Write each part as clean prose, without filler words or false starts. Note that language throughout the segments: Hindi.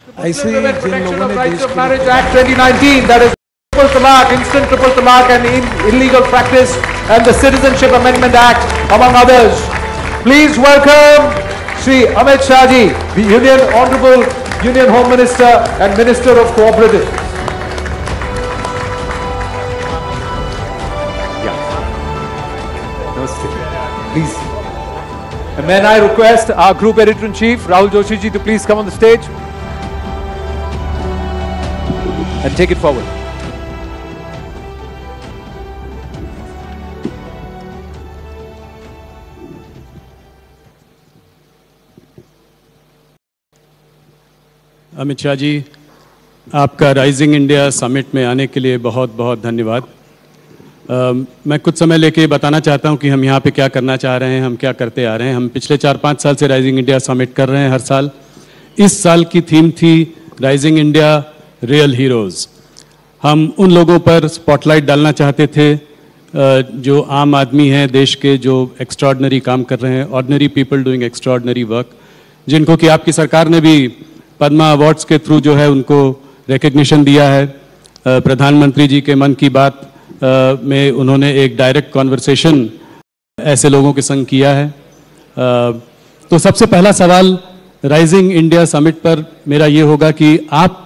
ऐसे ही जिन लोगों ने Rights of Marriage Act 2019, that is triple talaq, instant triple talaq and illegal practice, and the Citizenship Amendment Act, among others. Please welcome Shri Amit Shah Ji, the Honorable Union Home Minister and Minister of Cooperative. Please. And then I request our Group Editor-in-Chief, Rahul Joshi Ji, to please come on the stage and take it forward. Amit Shah ji, आपका राइजिंग इंडिया समिट में आने के लिए बहुत बहुत धन्यवाद। मैं कुछ समय लेके बताना चाहता हूं कि हम यहाँ पे क्या करना चाह रहे हैं, हम क्या करते आ रहे हैं। हम पिछले 4-5 साल से राइजिंग इंडिया समिट कर रहे हैं हर साल। इस साल की थीम थी राइजिंग इंडिया रियल हीरोज़। हम उन लोगों पर स्पॉटलाइट डालना चाहते थे जो आम आदमी हैं देश के, जो एक्स्ट्राऑर्डिनरी काम कर रहे हैं, ordinary people doing extraordinary work, जिनको कि आपकी सरकार ने भी पद्मा अवार्ड्स के थ्रू जो है उनको रिकग्निशन दिया है। प्रधानमंत्री जी के मन की बात में उन्होंने एक डायरेक्ट कॉन्वर्सेशन ऐसे लोगों के संग किया है। तो सबसे पहला सवाल राइजिंग इंडिया समिट पर मेरा ये होगा कि आप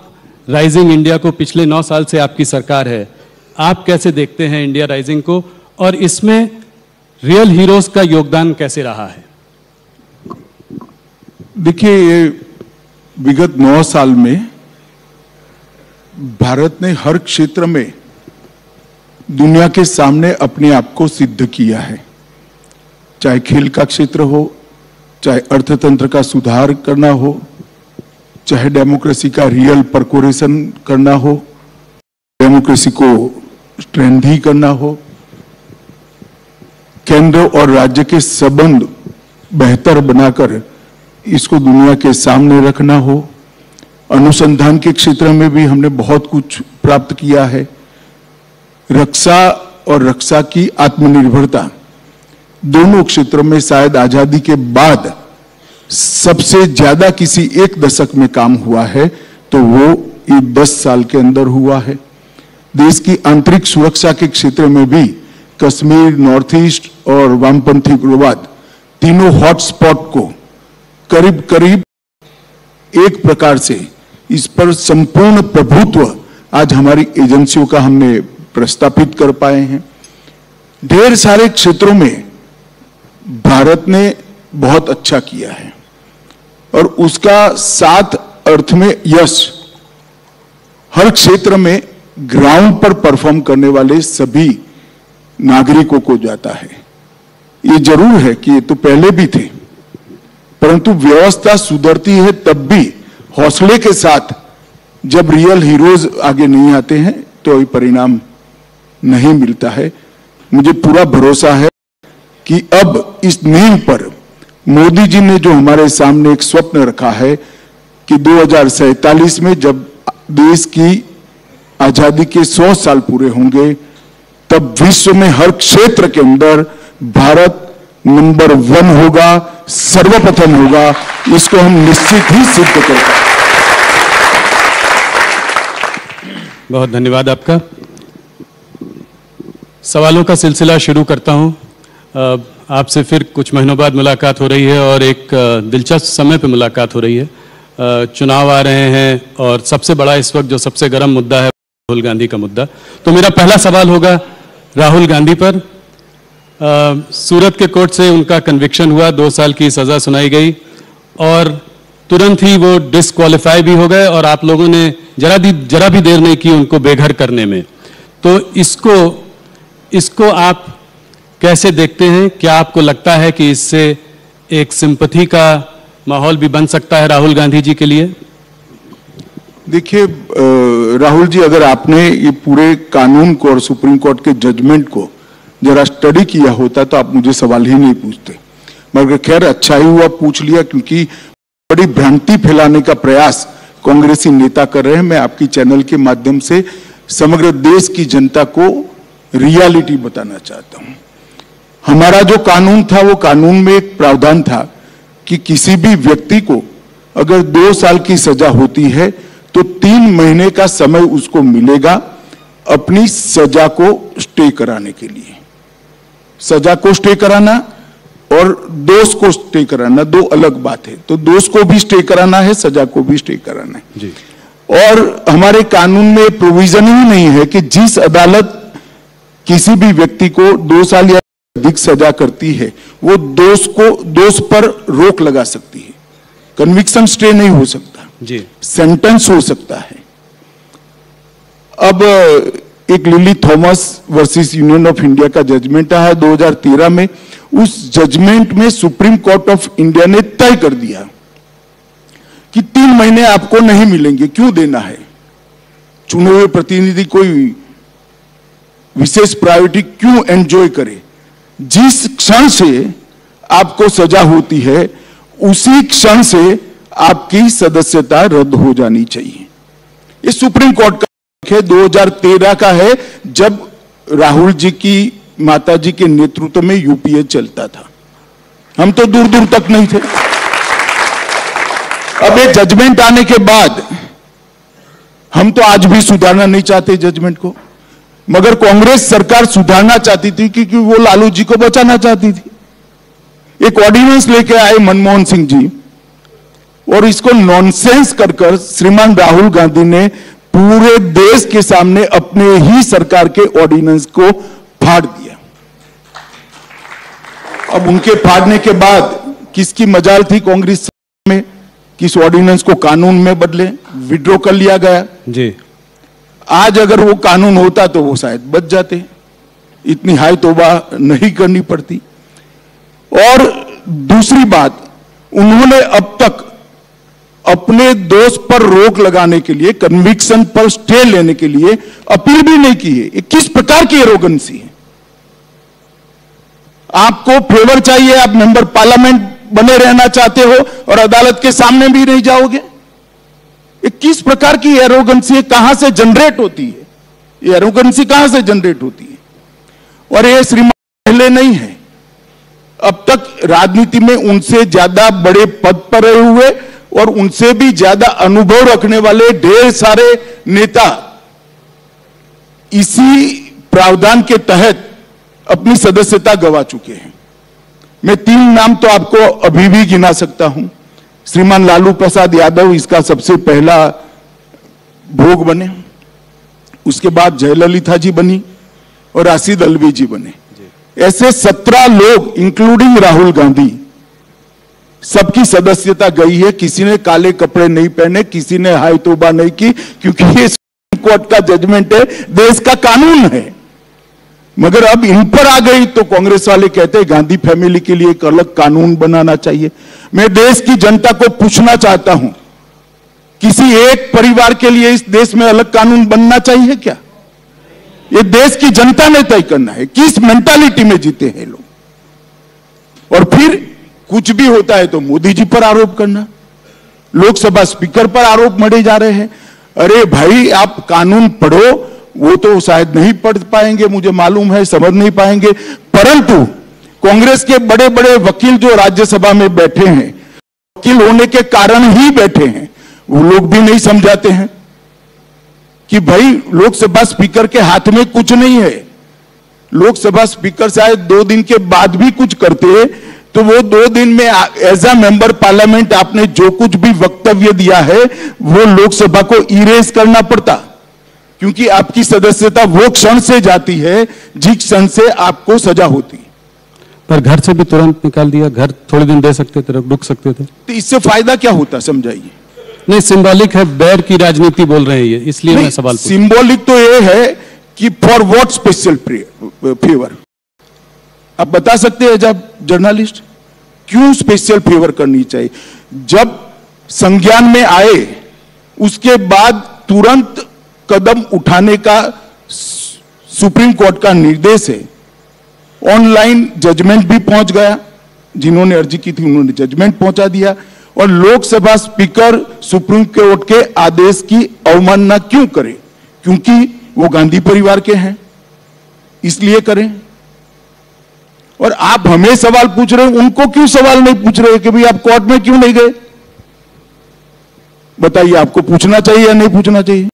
राइजिंग इंडिया को, पिछले 9 साल से आपकी सरकार है, आप कैसे देखते हैं इंडिया राइजिंग को, और इसमें रियल हीरोज का योगदान कैसे रहा है? देखिए, ये विगत 9 साल में भारत ने हर क्षेत्र में दुनिया के सामने अपने आप को सिद्ध किया है। चाहे खेल का क्षेत्र हो, चाहे अर्थतंत्र का सुधार करना हो, चाहे डेमोक्रेसी का रियल परकोरेशन करना हो, डेमोक्रेसी को स्ट्रेंथी करना हो, केंद्र और राज्य के संबंध बेहतर बनाकर इसको दुनिया के सामने रखना हो, अनुसंधान के क्षेत्र में भी हमने बहुत कुछ प्राप्त किया है। रक्षा और रक्षा की आत्मनिर्भरता, दोनों क्षेत्रों में शायद आजादी के बाद सबसे ज्यादा किसी एक दशक में काम हुआ है तो वो ये 10 साल के अंदर हुआ है। देश की आंतरिक सुरक्षा के क्षेत्र में भी कश्मीर, नॉर्थ ईस्ट और वामपंथी उग्रवाद, तीनों हॉटस्पॉट को करीब करीब एक प्रकार से इस पर संपूर्ण प्रभुत्व आज हमारी एजेंसियों का हमने प्रस्तापित कर पाए हैं। ढेर सारे क्षेत्रों में भारत ने बहुत अच्छा किया है और उसका 7 अर्थ में यश हर क्षेत्र में ग्राउंड पर परफॉर्म करने वाले सभी नागरिकों को जाता है। ये जरूर है कि ये तो पहले भी थे, परंतु व्यवस्था सुधरती है तब भी हौसले के साथ। जब रियल हीरोज आगे नहीं आते हैं तो ये परिणाम नहीं मिलता है। मुझे पूरा भरोसा है कि अब इस नींव पर मोदी जी ने जो हमारे सामने एक स्वप्न रखा है कि 2047 में जब देश की आजादी के 100 साल पूरे होंगे तब विश्व में हर क्षेत्र के अंदर भारत नंबर 1 होगा, सर्वप्रथम होगा। इसको हम निश्चित ही सिद्ध कर पाएंगे। बहुत धन्यवाद आपका। सवालों का सिलसिला शुरू करता हूं। आपसे फिर कुछ महीनों बाद मुलाकात हो रही है और एक दिलचस्प समय पे मुलाकात हो रही है। चुनाव आ रहे हैं और सबसे बड़ा इस वक्त जो सबसे गर्म मुद्दा है राहुल गांधी का मुद्दा। तो मेरा पहला सवाल होगा राहुल गांधी पर। सूरत के कोर्ट से उनका कन्विक्शन हुआ, 2 साल की सजा सुनाई गई और तुरंत ही वो डिस्क्वालीफाई भी हो गए और आप लोगों ने जरा भी देर नहीं की उनको बेघर करने में। तो इसको आप कैसे देखते हैं? क्या आपको लगता है कि इससे एक सिंपैथी का माहौल भी बन सकता है राहुल गांधी जी के लिए? देखिए राहुल जी, अगर आपने ये पूरे कानून को और सुप्रीम कोर्ट के जजमेंट को जरा स्टडी किया होता तो आप मुझे सवाल ही नहीं पूछते। मगर खैर अच्छा ही हुआ पूछ लिया, क्योंकि बड़ी भ्रांति फैलाने का प्रयास कांग्रेसी नेता कर रहे हैं। मैं आपकी चैनल के माध्यम से समग्र देश की जनता को रियलिटी बताना चाहता हूं। हमारा जो कानून था वो कानून में एक प्रावधान था कि किसी भी व्यक्ति को अगर 2 साल की सजा होती है तो 3 महीने का समय उसको मिलेगा अपनी सजा को स्टे कराने के लिए। सजा को स्टे कराना और दोष को स्टे कराना 2 अलग बात है। तो दोष को भी स्टे कराना है, सजा को भी स्टे कराना है जी। और हमारे कानून में प्रोविजन ही नहीं है कि जिस अदालत किसी भी व्यक्ति को 2 साल या अधिक सजा करती है वो दोष पर रोक लगा सकती है। कन्विक्शन स्टे नहीं हो सकता जी, सेंटेंस हो सकता है। अब एक lily Thomas versus union of India का जजमेंट आया 2013 में। उस जजमेंट में सुप्रीम कोर्ट ऑफ इंडिया ने तय कर दिया कि 3 महीने आपको नहीं मिलेंगे। क्यों देना है? चुने हुए प्रतिनिधि कोई विशेष प्रायोरिटी क्यों एंजॉय करे? जिस क्षण से आपको सजा होती है उसी क्षण से आपकी सदस्यता रद्द हो जानी चाहिए। ये सुप्रीम कोर्ट का है, 2013 का है, जब राहुल जी की माता जी के नेतृत्व में यूपीए चलता था। हम तो दूर दूर तक नहीं थे। अब ये जजमेंट आने के बाद हम तो आज भी सुधारना नहीं चाहते जजमेंट को, मगर कांग्रेस सरकार सुधारना चाहती थी क्योंकि वो लालू जी को बचाना चाहती थी। एक ऑर्डिनेंस लेके आए मनमोहन सिंह जी और इसको नॉनसेंस कर श्रीमान राहुल गांधी ने पूरे देश के सामने अपने ही सरकार के ऑर्डिनेंस को फाड़ दिया। अब उनके फाड़ने के बाद किसकी मजाल थी कांग्रेस में कि इस ऑर्डिनेंस को कानून में बदले, विड्रॉ कर लिया गया जी। आज अगर वो कानून होता तो वो शायद बच जाते, इतनी हाई तौबा नहीं करनी पड़ती। और दूसरी बात, उन्होंने अब तक अपने दोष पर रोक लगाने के लिए, कन्विक्शन पर स्टे लेने के लिए अपील भी नहीं की है। ये किस प्रकार की एरोगेंसी है? आपको फेवर चाहिए, आप मेंबर पार्लियामेंट बने रहना चाहते हो और अदालत के सामने भी नहीं जाओगे? ये किस प्रकार की एरोगेंसी कहां से जनरेट होती है? ये एरोगेंसी कहां से जनरेट होती है? और ये श्रीमान पहले नहीं है, अब तक राजनीति में उनसे ज्यादा बड़े पद पर रहे हुए और उनसे भी ज्यादा अनुभव रखने वाले ढेर सारे नेता इसी प्रावधान के तहत अपनी सदस्यता गंवा चुके हैं। मैं 3 नाम तो आपको अभी भी गिना सकता हूं। श्रीमान लालू प्रसाद यादव इसका सबसे पहला भोग बने, उसके बाद जयललिता जी बनी और राशिद अल्वी जी बने। ऐसे 17 लोग इंक्लूडिंग राहुल गांधी सबकी सदस्यता गई है। किसी ने काले कपड़े नहीं पहने, किसी ने हाय तौबा नहीं की, क्योंकि ये सुप्रीम कोर्ट का जजमेंट है, देश का कानून है। मगर अब इन पर आ गई तो कांग्रेस वाले कहते हैं गांधी फैमिली के लिए एक अलग कानून बनाना चाहिए। मैं देश की जनता को पूछना चाहता हूं, किसी एक परिवार के लिए इस देश में अलग कानून बनना चाहिए क्या? ये देश की जनता ने तय करना है। किस मेंटालिटी में जीते हैं लोग? और फिर कुछ भी होता है तो मोदी जी पर आरोप करना, लोकसभा स्पीकर पर आरोप मढ़े जा रहे हैं। अरे भाई, आप कानून पढ़ो, वो तो शायद नहीं पढ़ पाएंगे, मुझे मालूम है, समझ नहीं पाएंगे, परंतु कांग्रेस के बड़े बड़े वकील जो राज्यसभा में बैठे हैं, वकील होने के कारण ही बैठे हैं, वो लोग भी नहीं समझाते हैं कि भाई लोकसभा स्पीकर के हाथ में कुछ नहीं है। लोकसभा स्पीकर शायद 2 दिन के बाद भी कुछ करते तो वो 2 दिन में एज अ मेंबर पार्लियामेंट आपने जो कुछ भी वक्तव्य दिया है वो लोकसभा को इरेज करना पड़ता, क्योंकि आपकी सदस्यता वो क्षण से जाती है जिस क्षण से आपको सजा होती है। पर घर से भी तुरंत निकाल दिया, घर थोड़े दिन दे सकते थे, रुक सकते थे, तो इससे फायदा क्या होता समझाइए? नहीं, सिंबॉलिक है, बैर की राजनीति बोल रहे हैं ये, इसलिए मैं सवाल पूछ। सिंबॉलिक तो ये है कि फॉर व्हाट स्पेशल फेवर, आप बता सकते हैं जब जर्नलिस्ट क्यों स्पेशल फेवर करनी चाहिए? जब संज्ञान में आए उसके बाद तुरंत कदम उठाने का सुप्रीम कोर्ट का निर्देश है। ऑनलाइन जजमेंट भी पहुंच गया, जिन्होंने अर्जी की थी उन्होंने जजमेंट पहुंचा दिया। और लोकसभा स्पीकर सुप्रीम कोर्ट के आदेश की अवमानना क्यों करे? क्योंकि वो गांधी परिवार के हैं, इसलिए करें। और आप हमें सवाल पूछ रहे हो, उनको क्यों सवाल नहीं पूछ रहे कि भाई आप कोर्ट में क्यों नहीं गए? बताइए, आपको पूछना चाहिए या नहीं पूछना चाहिए?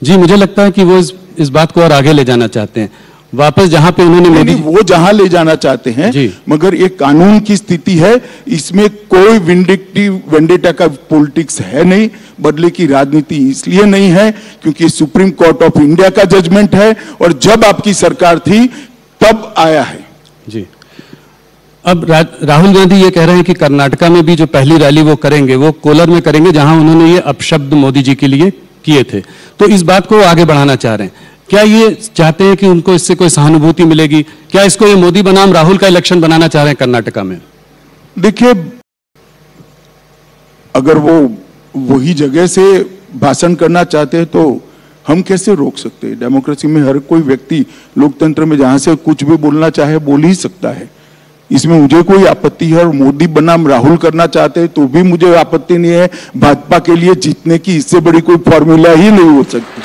जी, मुझे लगता है कि वो इस बात को और आगे ले जाना चाहते हैं, वापस जहां पे उन्होंने मोदी। वो जहां ले जाना चाहते हैं, मगर एक कानून की स्थिति है, इसमें कोई वेंडेटा का पॉलिटिक्स है नहीं, बदले की राजनीति इसलिए नहीं है क्योंकि सुप्रीम कोर्ट ऑफ इंडिया का जजमेंट है और जब आपकी सरकार थी तब आया है। जी, अब राहुल गांधी ये कह रहे हैं कि कर्नाटका में भी जो पहली रैली वो करेंगे वो कोलर में करेंगे, जहां उन्होंने ये अपशब्द मोदी जी के लिए किए थे, तो इस बात को आगे बढ़ाना चाह रहे हैं। क्या ये चाहते हैं कि उनको इससे कोई सहानुभूति मिलेगी? क्या इसको ये मोदी बनाम राहुल का इलेक्शन बनाना चाह रहे हैं कर्नाटका में? देखिए, अगर वो वही जगह से भाषण करना चाहते हैं तो हम कैसे रोक सकते हैं? डेमोक्रेसी में हर कोई व्यक्ति, लोकतंत्र में जहां से कुछ भी बोलना चाहे बोल ही सकता है, इसमें मुझे कोई आपत्ति है। और मोदी बनाम राहुल करना चाहते हैं तो भी मुझे आपत्ति नहीं है। भाजपा के लिए जीतने की इससे बड़ी कोई फॉर्मूला ही नहीं हो सकती।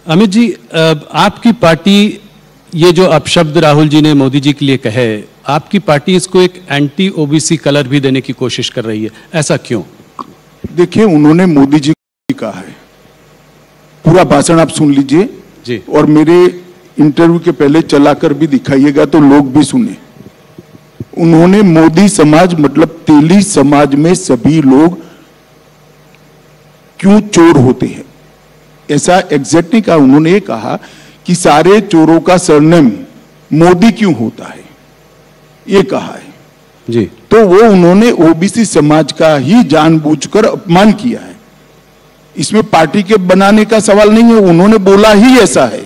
अमित जी, आपकी पार्टी ये जो अपशब्द राहुल जी ने मोदी जी के लिए कहे, आपकी पार्टी इसको एक एंटी ओबीसी कलर भी देने की कोशिश कर रही है, ऐसा क्यों? देखिए, उन्होंने मोदी जी को कहा है, पूरा भाषण आप सुन लीजिए जी, और मेरे इंटरव्यू के पहले चलाकर भी दिखाइएगा तो लोग भी सुने। उन्होंने मोदी समाज मतलब तेली समाज में सभी लोग क्यों चोर होते हैं ऐसा एग्जैक्टली कहा। उन्होंने ये कहा कि सारे चोरों का सरनेम मोदी क्यों होता है, ये कहा है जी। तो वो उन्होंने ओबीसी समाज का ही जानबूझकर अपमान किया है। इसमें पार्टी के बनाने का सवाल नहीं है, उन्होंने बोला ही ऐसा है।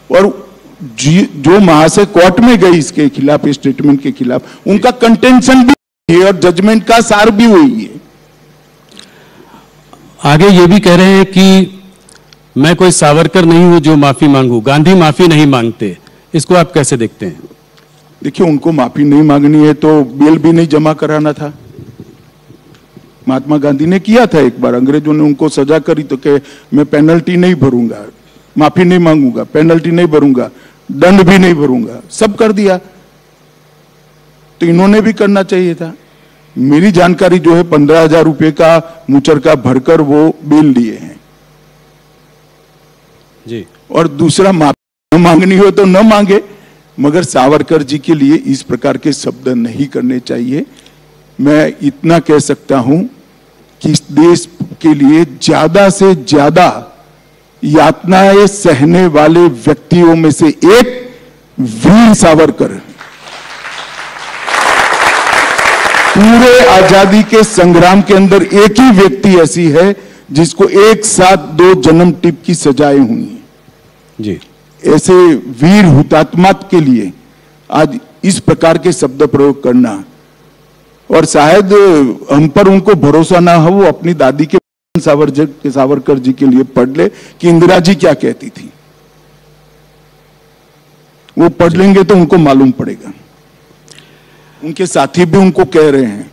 और जो महाशय कोर्ट में गई इसके खिलाफ, स्टेटमेंट के खिलाफ, उनका कंटेंशन भी है और जजमेंट का सार भी वही है। आगे ये भी कह रहे हैं कि मैं कोई सावरकर नहीं हूं जो माफी मांगू, गांधी माफी नहीं मांगते, इसको आप कैसे देखते हैं? देखिए, उनको माफी नहीं मांगनी है तो बेल भी नहीं जमा कराना था। महात्मा गांधी ने किया था एक बार, अंग्रेजों ने उनको सजा करी तो कहे मैं पेनल्टी नहीं भरूंगा, माफी नहीं मांगूंगा, पेनल्टी नहीं भरूंगा, दंड भी नहीं भरूंगा, सब कर दिया। तो इन्होंने भी करना चाहिए था। मेरी जानकारी जो है 15,000 रुपए का मुचरका भरकर वो बेल लिए हैं जी। और दूसरा माफी मांगनी हो तो न मांगे, मगर सावरकर जी के लिए इस प्रकार के शब्द नहीं करने चाहिए। मैं इतना कह सकता हूं कि इस देश के लिए ज्यादा से ज्यादा यातनाएं सहने वाले व्यक्तियों में से एक वीर सावरकर। पूरे आजादी के संग्राम के अंदर एक ही व्यक्ति ऐसी है जिसको एक साथ 2 जन्म टिप की सजाएं हुई जी। ऐसे वीर हुतात्मा के लिए आज इस प्रकार के शब्द प्रयोग करना, और शायद हम पर उनको भरोसा ना हो, वो अपनी दादी के सावरकर जी के लिए पढ़ ले कि इंदिरा जी क्या कहती थी। वो पढ़ लेंगे तो उनको मालूम पड़ेगा। उनके साथी भी उनको कह रहे हैं,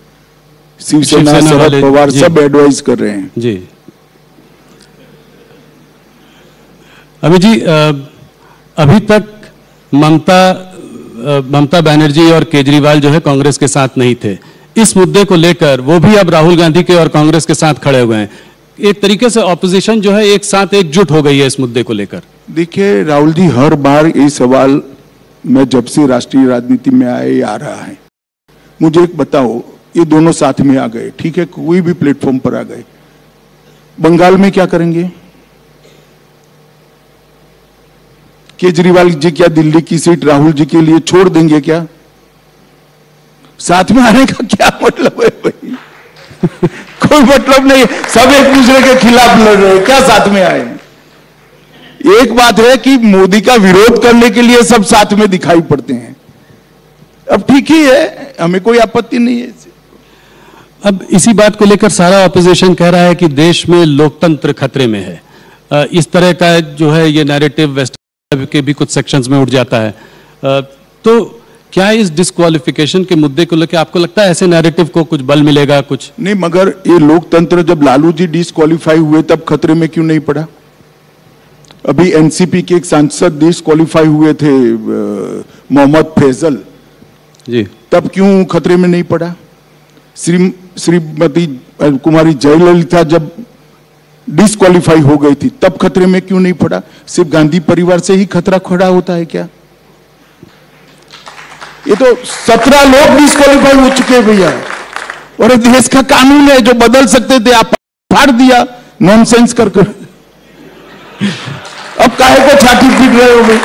शिवसेना, शरद पवार सब एडवाइस कर रहे हैं जी। अमित जी, अभी तक ममता बनर्जी और केजरीवाल जो है कांग्रेस के साथ नहीं थे। इस मुद्दे को लेकर वो भी अब राहुल गांधी के और कांग्रेस के साथ खड़े हुए हैं। एक तरीके से ऑपोजिशन जो है एक साथ एकजुट हो गई है इस मुद्दे को लेकर। देखिए राहुल जी, हर बार ये सवाल मैं जब से राष्ट्रीय राजनीति में आए आ रहा है। मुझे एक बताओ, ये दोनों साथ में आ गए, ठीक है, कोई भी प्लेटफॉर्म पर आ गए, बंगाल में क्या करेंगे? केजरीवाल जी क्या दिल्ली की सीट राहुल जी के लिए छोड़ देंगे क्या? साथ में आने का क्या मतलब है भाई? कोई मतलब नहीं, सब एक दूसरे के खिलाफ लड़ रहे हैं, क्या साथ में आए? एक बात है कि मोदी का विरोध करने के लिए सब साथ में दिखाई पड़ते हैं। अब ठीक ही है, हमें कोई आपत्ति नहीं है। अब इसी बात को लेकर सारा ऑपोजिशन कह रहा है कि देश में लोकतंत्र खतरे में है। इस तरह का जो है ये नैरेटिव वेस्ट के भी कुछ सेक्शंस में उठ जाता है। तो क्या इस डिस्क्वालिफिकेशन के मुद्दे को लेकर आपको लगता है ऐसे नैरेटिव को कुछ बल मिलेगा? कुछ नहीं, मगर ये लोकतंत्र जब लालू जी डिस्क्वालीफाई हुए तब खतरे में क्यों नहीं पड़ा? अभी एनसीपी के एक सांसद डिस्क्वालीफाई हुए थे, मोहम्मद फैजल, जी, तब क्यों खतरे में नहीं पड़ा? श्रीमती कुमारी जयललिता जब डिस्क्वालीफाई हो गई थी तब खतरे में क्यों नहीं पड़ा? सिर्फ गांधी परिवार से ही खतरा खड़ा होता है क्या? ये तो 17 लोग डिस्क्वालीफाई हो चुके हैं भैया, और देश का कानून है जो बदल सकते थे, आप फाड़ दिया नॉनसेंस कर कर। अब काहे को छाती पीट रहे हो भाई?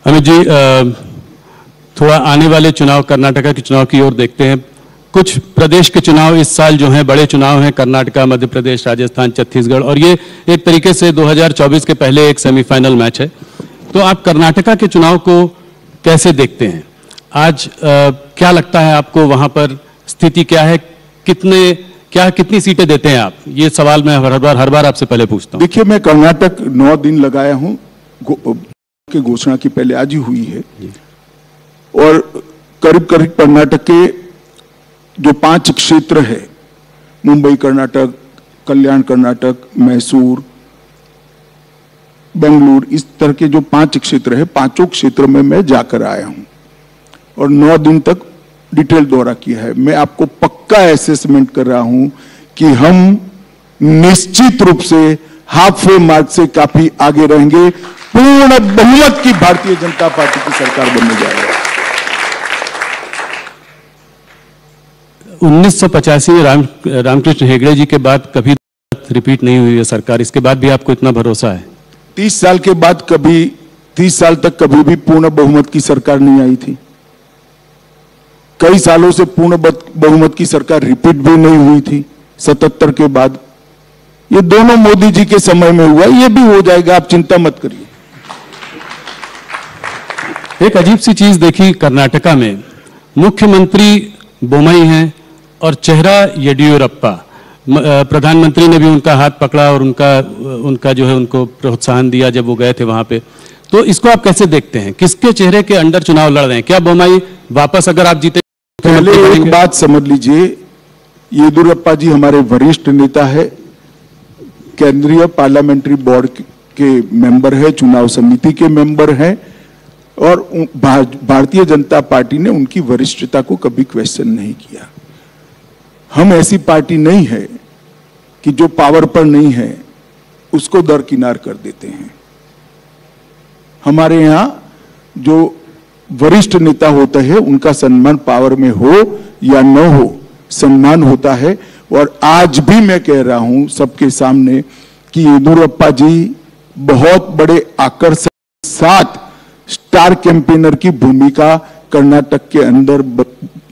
अमित जी, थोड़ा आने वाले चुनाव, कर्नाटका के चुनाव की ओर देखते हैं। कुछ प्रदेश के चुनाव इस साल जो हैं बड़े चुनाव हैं, कर्नाटका, मध्य प्रदेश, राजस्थान, छत्तीसगढ़, और ये एक तरीके से 2024 के पहले एक सेमीफाइनल मैच है। तो आप कर्नाटका के चुनाव को कैसे देखते हैं? आज क्या लगता है आपको, वहां पर स्थिति क्या है? कितनी सीटें देते हैं आप? ये सवाल मैं हर बार आपसे पहले पूछता हूं। देखिए, मैं कर्नाटक 9 दिन लगाया हूं, की घोषणा की पहले आज ही हुई है, और करीब करीब कर्नाटक के जो 5 क्षेत्र है, मुंबई कर्नाटक, कल्याण कर्नाटक, मैसूर, बेंगलुरु, इस तरह के जो 5 क्षेत्र है, 5 क्षेत्र में मैं जाकर आया हूं और 9 दिन तक डिटेल दौरा किया है। मैं आपको पक्का असेसमेंट कर रहा हूं कि हम निश्चित रूप से हाफवे मार्क से काफी आगे रहेंगे। पूर्ण बहुमत की भारतीय जनता पार्टी की सरकार बनने जा रही है। 1985 में रामकृष्ण हेगड़े जी के बाद कभी रिपीट नहीं हुई है सरकार, इसके बाद भी आपको इतना भरोसा है? 30 साल के बाद 30 साल तक कभी भी पूर्ण बहुमत की सरकार नहीं आई थी। कई सालों से पूर्ण बहुमत की सरकार रिपीट भी नहीं हुई थी। 77 के बाद ये दोनों मोदी जी के समय में हुआ, ये भी हो जाएगा, आप चिंता मत करिए। एक अजीब सी चीज देखी कर्नाटका में, मुख्यमंत्री बोम्मई हैं और चेहरा येडियुरप्पा। प्रधानमंत्री ने भी उनका हाथ पकड़ा और उनका जो है उनको प्रोत्साहन दिया जब वो गए थे वहां पे। तो इसको आप कैसे देखते हैं? किसके चेहरे के अंडर चुनाव लड़ रहे हैं? क्या बोम्मई वापस, अगर आप जीते, पहले एक बात समझ लीजिए, येदियुरप्पा जी हमारे वरिष्ठ नेता है, केंद्रीय पार्लियामेंट्री बोर्ड के मेंबर है, चुनाव समिति के मेंबर हैं, और भारतीय जनता पार्टी ने उनकी वरिष्ठता को कभी क्वेश्चन नहीं किया। हम ऐसी पार्टी नहीं है कि जो पावर पर नहीं है उसको दरकिनार कर देते हैं। हमारे यहां जो वरिष्ठ नेता होते हैं उनका सम्मान पावर में हो या न हो, सम्मान होता है। और आज भी मैं कह रहा हूं सबके सामने कि येदियुरप्पा जी बहुत बड़े आकर्षण के साथ स्टार कैंपेनर की भूमिका कर्नाटक के अंदर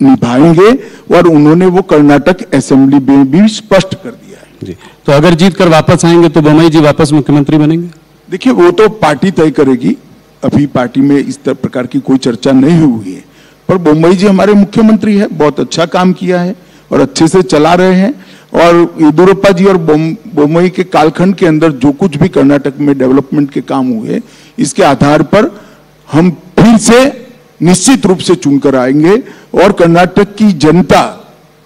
निभाएंगे, और उन्होंने वो कर्नाटक असेंबली में भी स्पष्ट कर दिया है। जी, तो अगर जीत कर वापस आएंगे तो बोम्मई जी वापस मुख्यमंत्री बनेंगे? देखिए, वो तो पार्टी तय करेगी, अभी पार्टी में इस प्रकार की कोई चर्चा नहीं हुई है। पर बोम्मई जी हमारे मुख्यमंत्री है, बहुत अच्छा काम किया है और अच्छे से चला रहे हैं। और येदियुरप्पा जी और बोम्मई के कालखंड के अंदर जो कुछ भी कर्नाटक में डेवलपमेंट के काम हुए, इसके आधार पर हम फिर से निश्चित रूप से चुनकर आएंगे। और कर्नाटक की जनता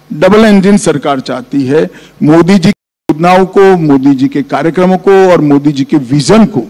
डबल इंजन सरकार चाहती है। मोदी जी की योजनाओं को, मोदी जी के कार्यक्रमों को और मोदी जी के विजन को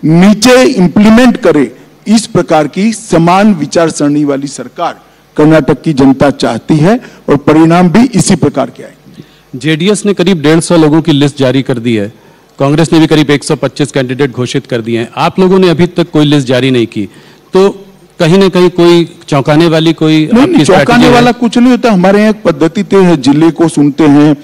नीचे इंप्लीमेंट करे, इस प्रकार की समान विचारसरणी वाली सरकार कर्नाटक की जनता चाहती है, और परिणाम भी इसी प्रकार के आएंगे। जेडीएस ने करीब 150 लोगों की लिस्ट जारी कर दी है, कांग्रेस ने भी करीब 125 कैंडिडेट घोषित कर दिए हैं। आप लोगों ने अभी तक कोई लिस्ट जारी नहीं की, तो कहीं ना कहीं कोई चौंकाने वाली कोई नहीं, चौंकाने वाला कुछ नहीं होता। हमारे यहाँ एक पद्धति तय है, जिले को सुनते हैं,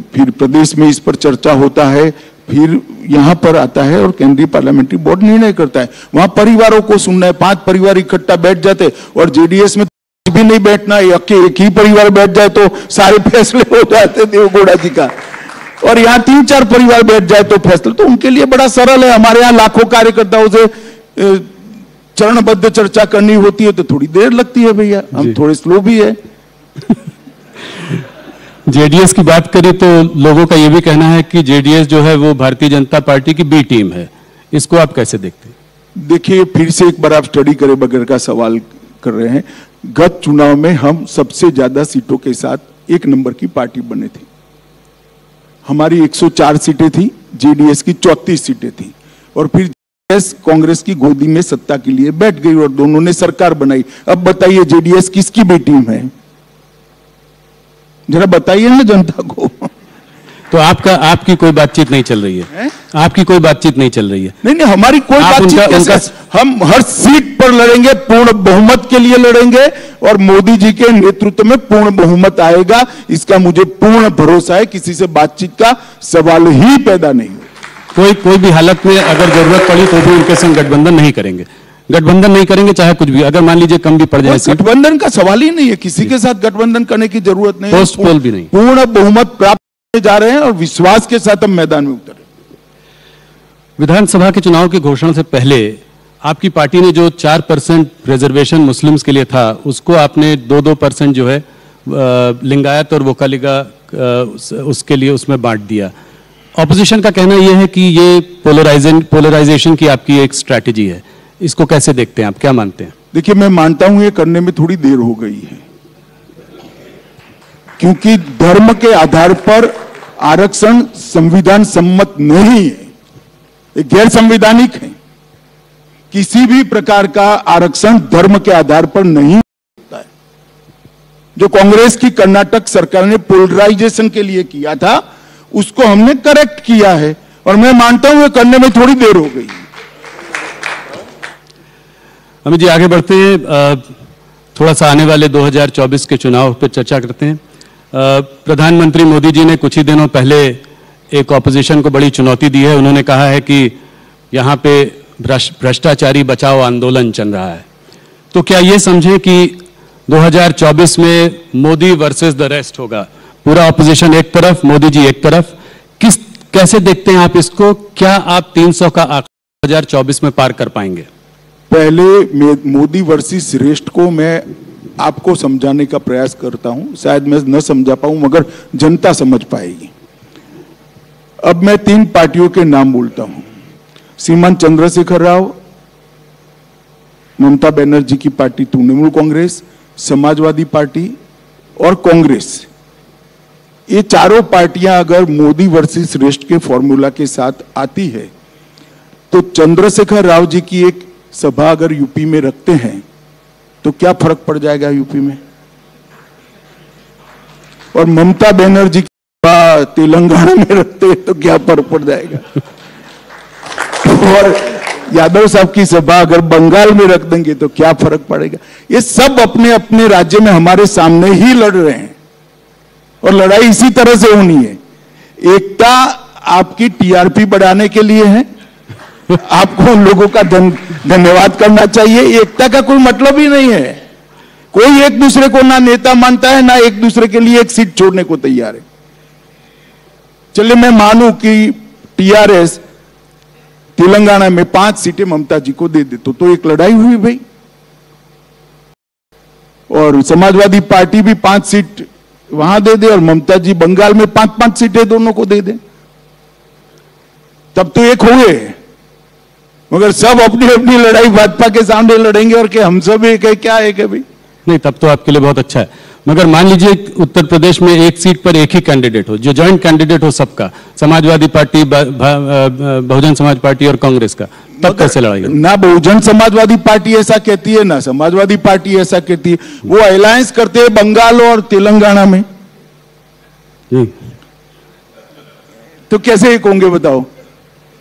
फिर प्रदेश में इस पर चर्चा होता है, फिर यहाँ पर आता है और केंद्रीय पार्लियामेंट्री बोर्ड निर्णय करता है। वहां परिवारों को सुनना है, 5 परिवार इकट्ठा बैठ जाते, और जेडीएस में भी नहीं बैठना, एक ही परिवार बैठ जाए तो सारे फैसले हो जाते देवगौड़ा जी का, और यहाँ 3-4 परिवार बैठ जाए तो फैसला, तो उनके लिए बड़ा सरल है। हमारे यहाँ लाखों कार्यकर्ताओं से चरणबद्ध चर्चा करनी होती है तो थोड़ी देर लगती है भैया, हम थोड़े स्लो भी है। जेडीएस की बात करें तो लोगों का यह भी कहना है कि जेडीएस जो है वो भारतीय जनता पार्टी की बी टीम है, इसको आप कैसे देखते हैं? देखिए, फिर से एक बार आप स्टडी करे बगैर का सवाल कर रहे हैं। गत चुनाव में हम सबसे ज्यादा सीटों के साथ 1 नंबर की पार्टी बने थे। हमारी 104 सीटें थी, जेडीएस की 34 सीटें थी, और फिर कांग्रेस की गोदी में सत्ता के लिए बैठ गई और दोनों ने सरकार बनाई। अब बताइए जेडीएस किसकी बी टीम है? जरा बताइए ना जनता को। तो आपकी कोई बातचीत नहीं चल रही है? आपकी कोई बातचीत नहीं चल रही है? नहीं, हमारी कोई बातचीत। हम हर सीट पर लड़ेंगे, पूर्ण बहुमत के लिए लड़ेंगे और मोदी जी के नेतृत्व में पूर्ण बहुमत आएगा, इसका मुझे पूर्ण भरोसा है। किसी से बातचीत का सवाल ही पैदा नहीं हो। कोई भी हालत में अगर जरूरत पड़ी तो भी उनके संग गठबंधन नहीं करेंगे। गठबंधन नहीं करेंगे चाहे कुछ भी, अगर मान लीजिए कम भी पड़ जाए। गठबंधन का सवाल ही नहीं है, किसी के साथ गठबंधन करने की जरूरत नहीं है। पोस्ट पोल भी नहीं, पूर्ण बहुमत प्राप्त जा रहे हैं और विश्वास के साथ हम मैदान में उतरे। विधानसभा के चुनाव की घोषणा से पहले आपकी पार्टी ने जो 4% रिजर्वेशन मुस्लिम्स के लिए था, उसको आपने 2% जो है लिंगायत और वोकालिगा उसके लिए उसमें बांट दिया। ऑपोजिशन का कहना यह है कि ये पोलराइजेशन की आपकी एक स्ट्रैटेजी है, इसको कैसे देखते हैं आप, क्या मानते हैं? देखिए, मैं मानता हूं ये करने में थोड़ी देर हो गई है, क्योंकि धर्म के आधार पर आरक्षण संविधान सम्मत नहीं है, ये गैर संवैधानिक है। किसी भी प्रकार का आरक्षण धर्म के आधार पर नहीं होता है। जो कांग्रेस की कर्नाटक सरकार ने पोलराइजेशन के लिए किया था, उसको हमने करेक्ट किया है और मैं मानता हूं ये करने में थोड़ी देर हो गई। अमित जी, आगे बढ़ते हैं, थोड़ा सा आने वाले 2024 के चुनाव पर चर्चा करते हैं। प्रधानमंत्री मोदी जी ने कुछ ही दिनों पहले एक ऑपोजिशन को बड़ी चुनौती दी है। उन्होंने कहा है कि यहाँ पे भ्रष्टाचारी बचाओ आंदोलन चल रहा है। तो क्या ये समझें कि 2024 में मोदी वर्सेस द रेस्ट होगा, पूरा ऑपोजिशन एक तरफ, मोदी जी एक तरफ? कैसे देखते हैं आप इसको? क्या आप 300 का आंकड़ा 2024 में पार कर पाएंगे? पहले मोदी वर्सेस रेस्ट को मैं आपको समझाने का प्रयास करता हूं, शायद मैं न समझा पाऊं मगर जनता समझ पाएगी। अब मैं 3 पार्टियों के नाम बोलता हूं, श्रीमान चंद्रशेखर राव, ममता बनर्जी की पार्टी तृणमूल कांग्रेस, समाजवादी पार्टी और कांग्रेस। ये चारों पार्टियां अगर मोदी वर्सेस रेस्ट के फॉर्मूला के साथ आती है तो चंद्रशेखर राव जी की एक सभा अगर यूपी में रखते हैं तो क्या फर्क पड़ जाएगा यूपी में, और ममता बनर्जी की सभा तेलंगाना में रखते हैं तो क्या फर्क पड़ जाएगा, और यादव साहब की सभा अगर बंगाल में रख देंगे तो क्या फर्क पड़ेगा। ये सब अपने अपने राज्य में हमारे सामने ही लड़ रहे हैं और लड़ाई इसी तरह से होनी है। एकता आपकी टीआरपी बढ़ाने के लिए है, आपको उन लोगों का धन्यवाद करना चाहिए। एकता का कोई मतलब ही नहीं है, कोई एक दूसरे को ना नेता मानता है, ना एक दूसरे के लिए एक सीट छोड़ने को तैयार है। चलिए मैं मानूं कि टीआरएस तेलंगाना में 5 सीटें ममता जी को दे दे तो एक लड़ाई हुई भाई, और समाजवादी पार्टी भी 5 सीट वहां दे दे और ममता जी बंगाल में 5-5 सीटें दोनों को दे दे, तब तो एक हुए। मगर सब अपनी अपनी लड़ाई भाजपा के सामने लड़ेंगे और कि हम सब एक है, क्या एक है भाई? नहीं, तब तो आपके लिए बहुत अच्छा है। मगर मान लीजिए उत्तर प्रदेश में एक सीट पर एक ही कैंडिडेट हो, जो जॉइंट कैंडिडेट हो सबका, समाजवादी पार्टी, बहुजन समाज पार्टी और कांग्रेस का, तब कैसे लड़ाई? ना बहुजन समाजवादी पार्टी ऐसा कहती है, ना समाजवादी पार्टी ऐसा कहती है। वो अलायंस करते हैं बंगाल और तेलंगाना में, तो कैसे एक होंगे बताओ?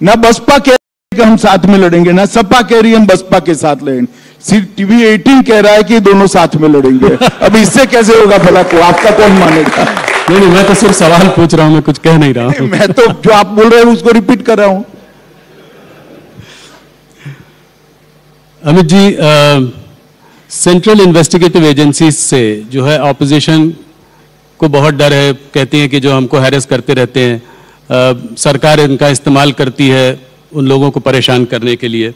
ना बसपा कह रही है हम साथ में लड़ेंगे, ना सपा कह रही है हम बसपा के साथ लड़ेंगे, सिर्फ टीवी 18 कह रहा है कि दोनों साथ में लड़ेंगे। अब इससे कैसे होगा भला? को आपका कौन मानेगा? नहीं, मैं तो सिर्फ सवाल पूछ रहा हूं, मैं कुछ कह नहीं रहा हूं। मैं तो जो आप बोल रहे हैं उसको रिपीट कर रहा हूं। Amit ji, central investigative agency से जो है ऑपोजिशन को बहुत डर है, कहती हैं कि जो हमको हैरेस करते रहते हैं, सरकार इनका इस्तेमाल करती है उन लोगों को परेशान करने के लिए।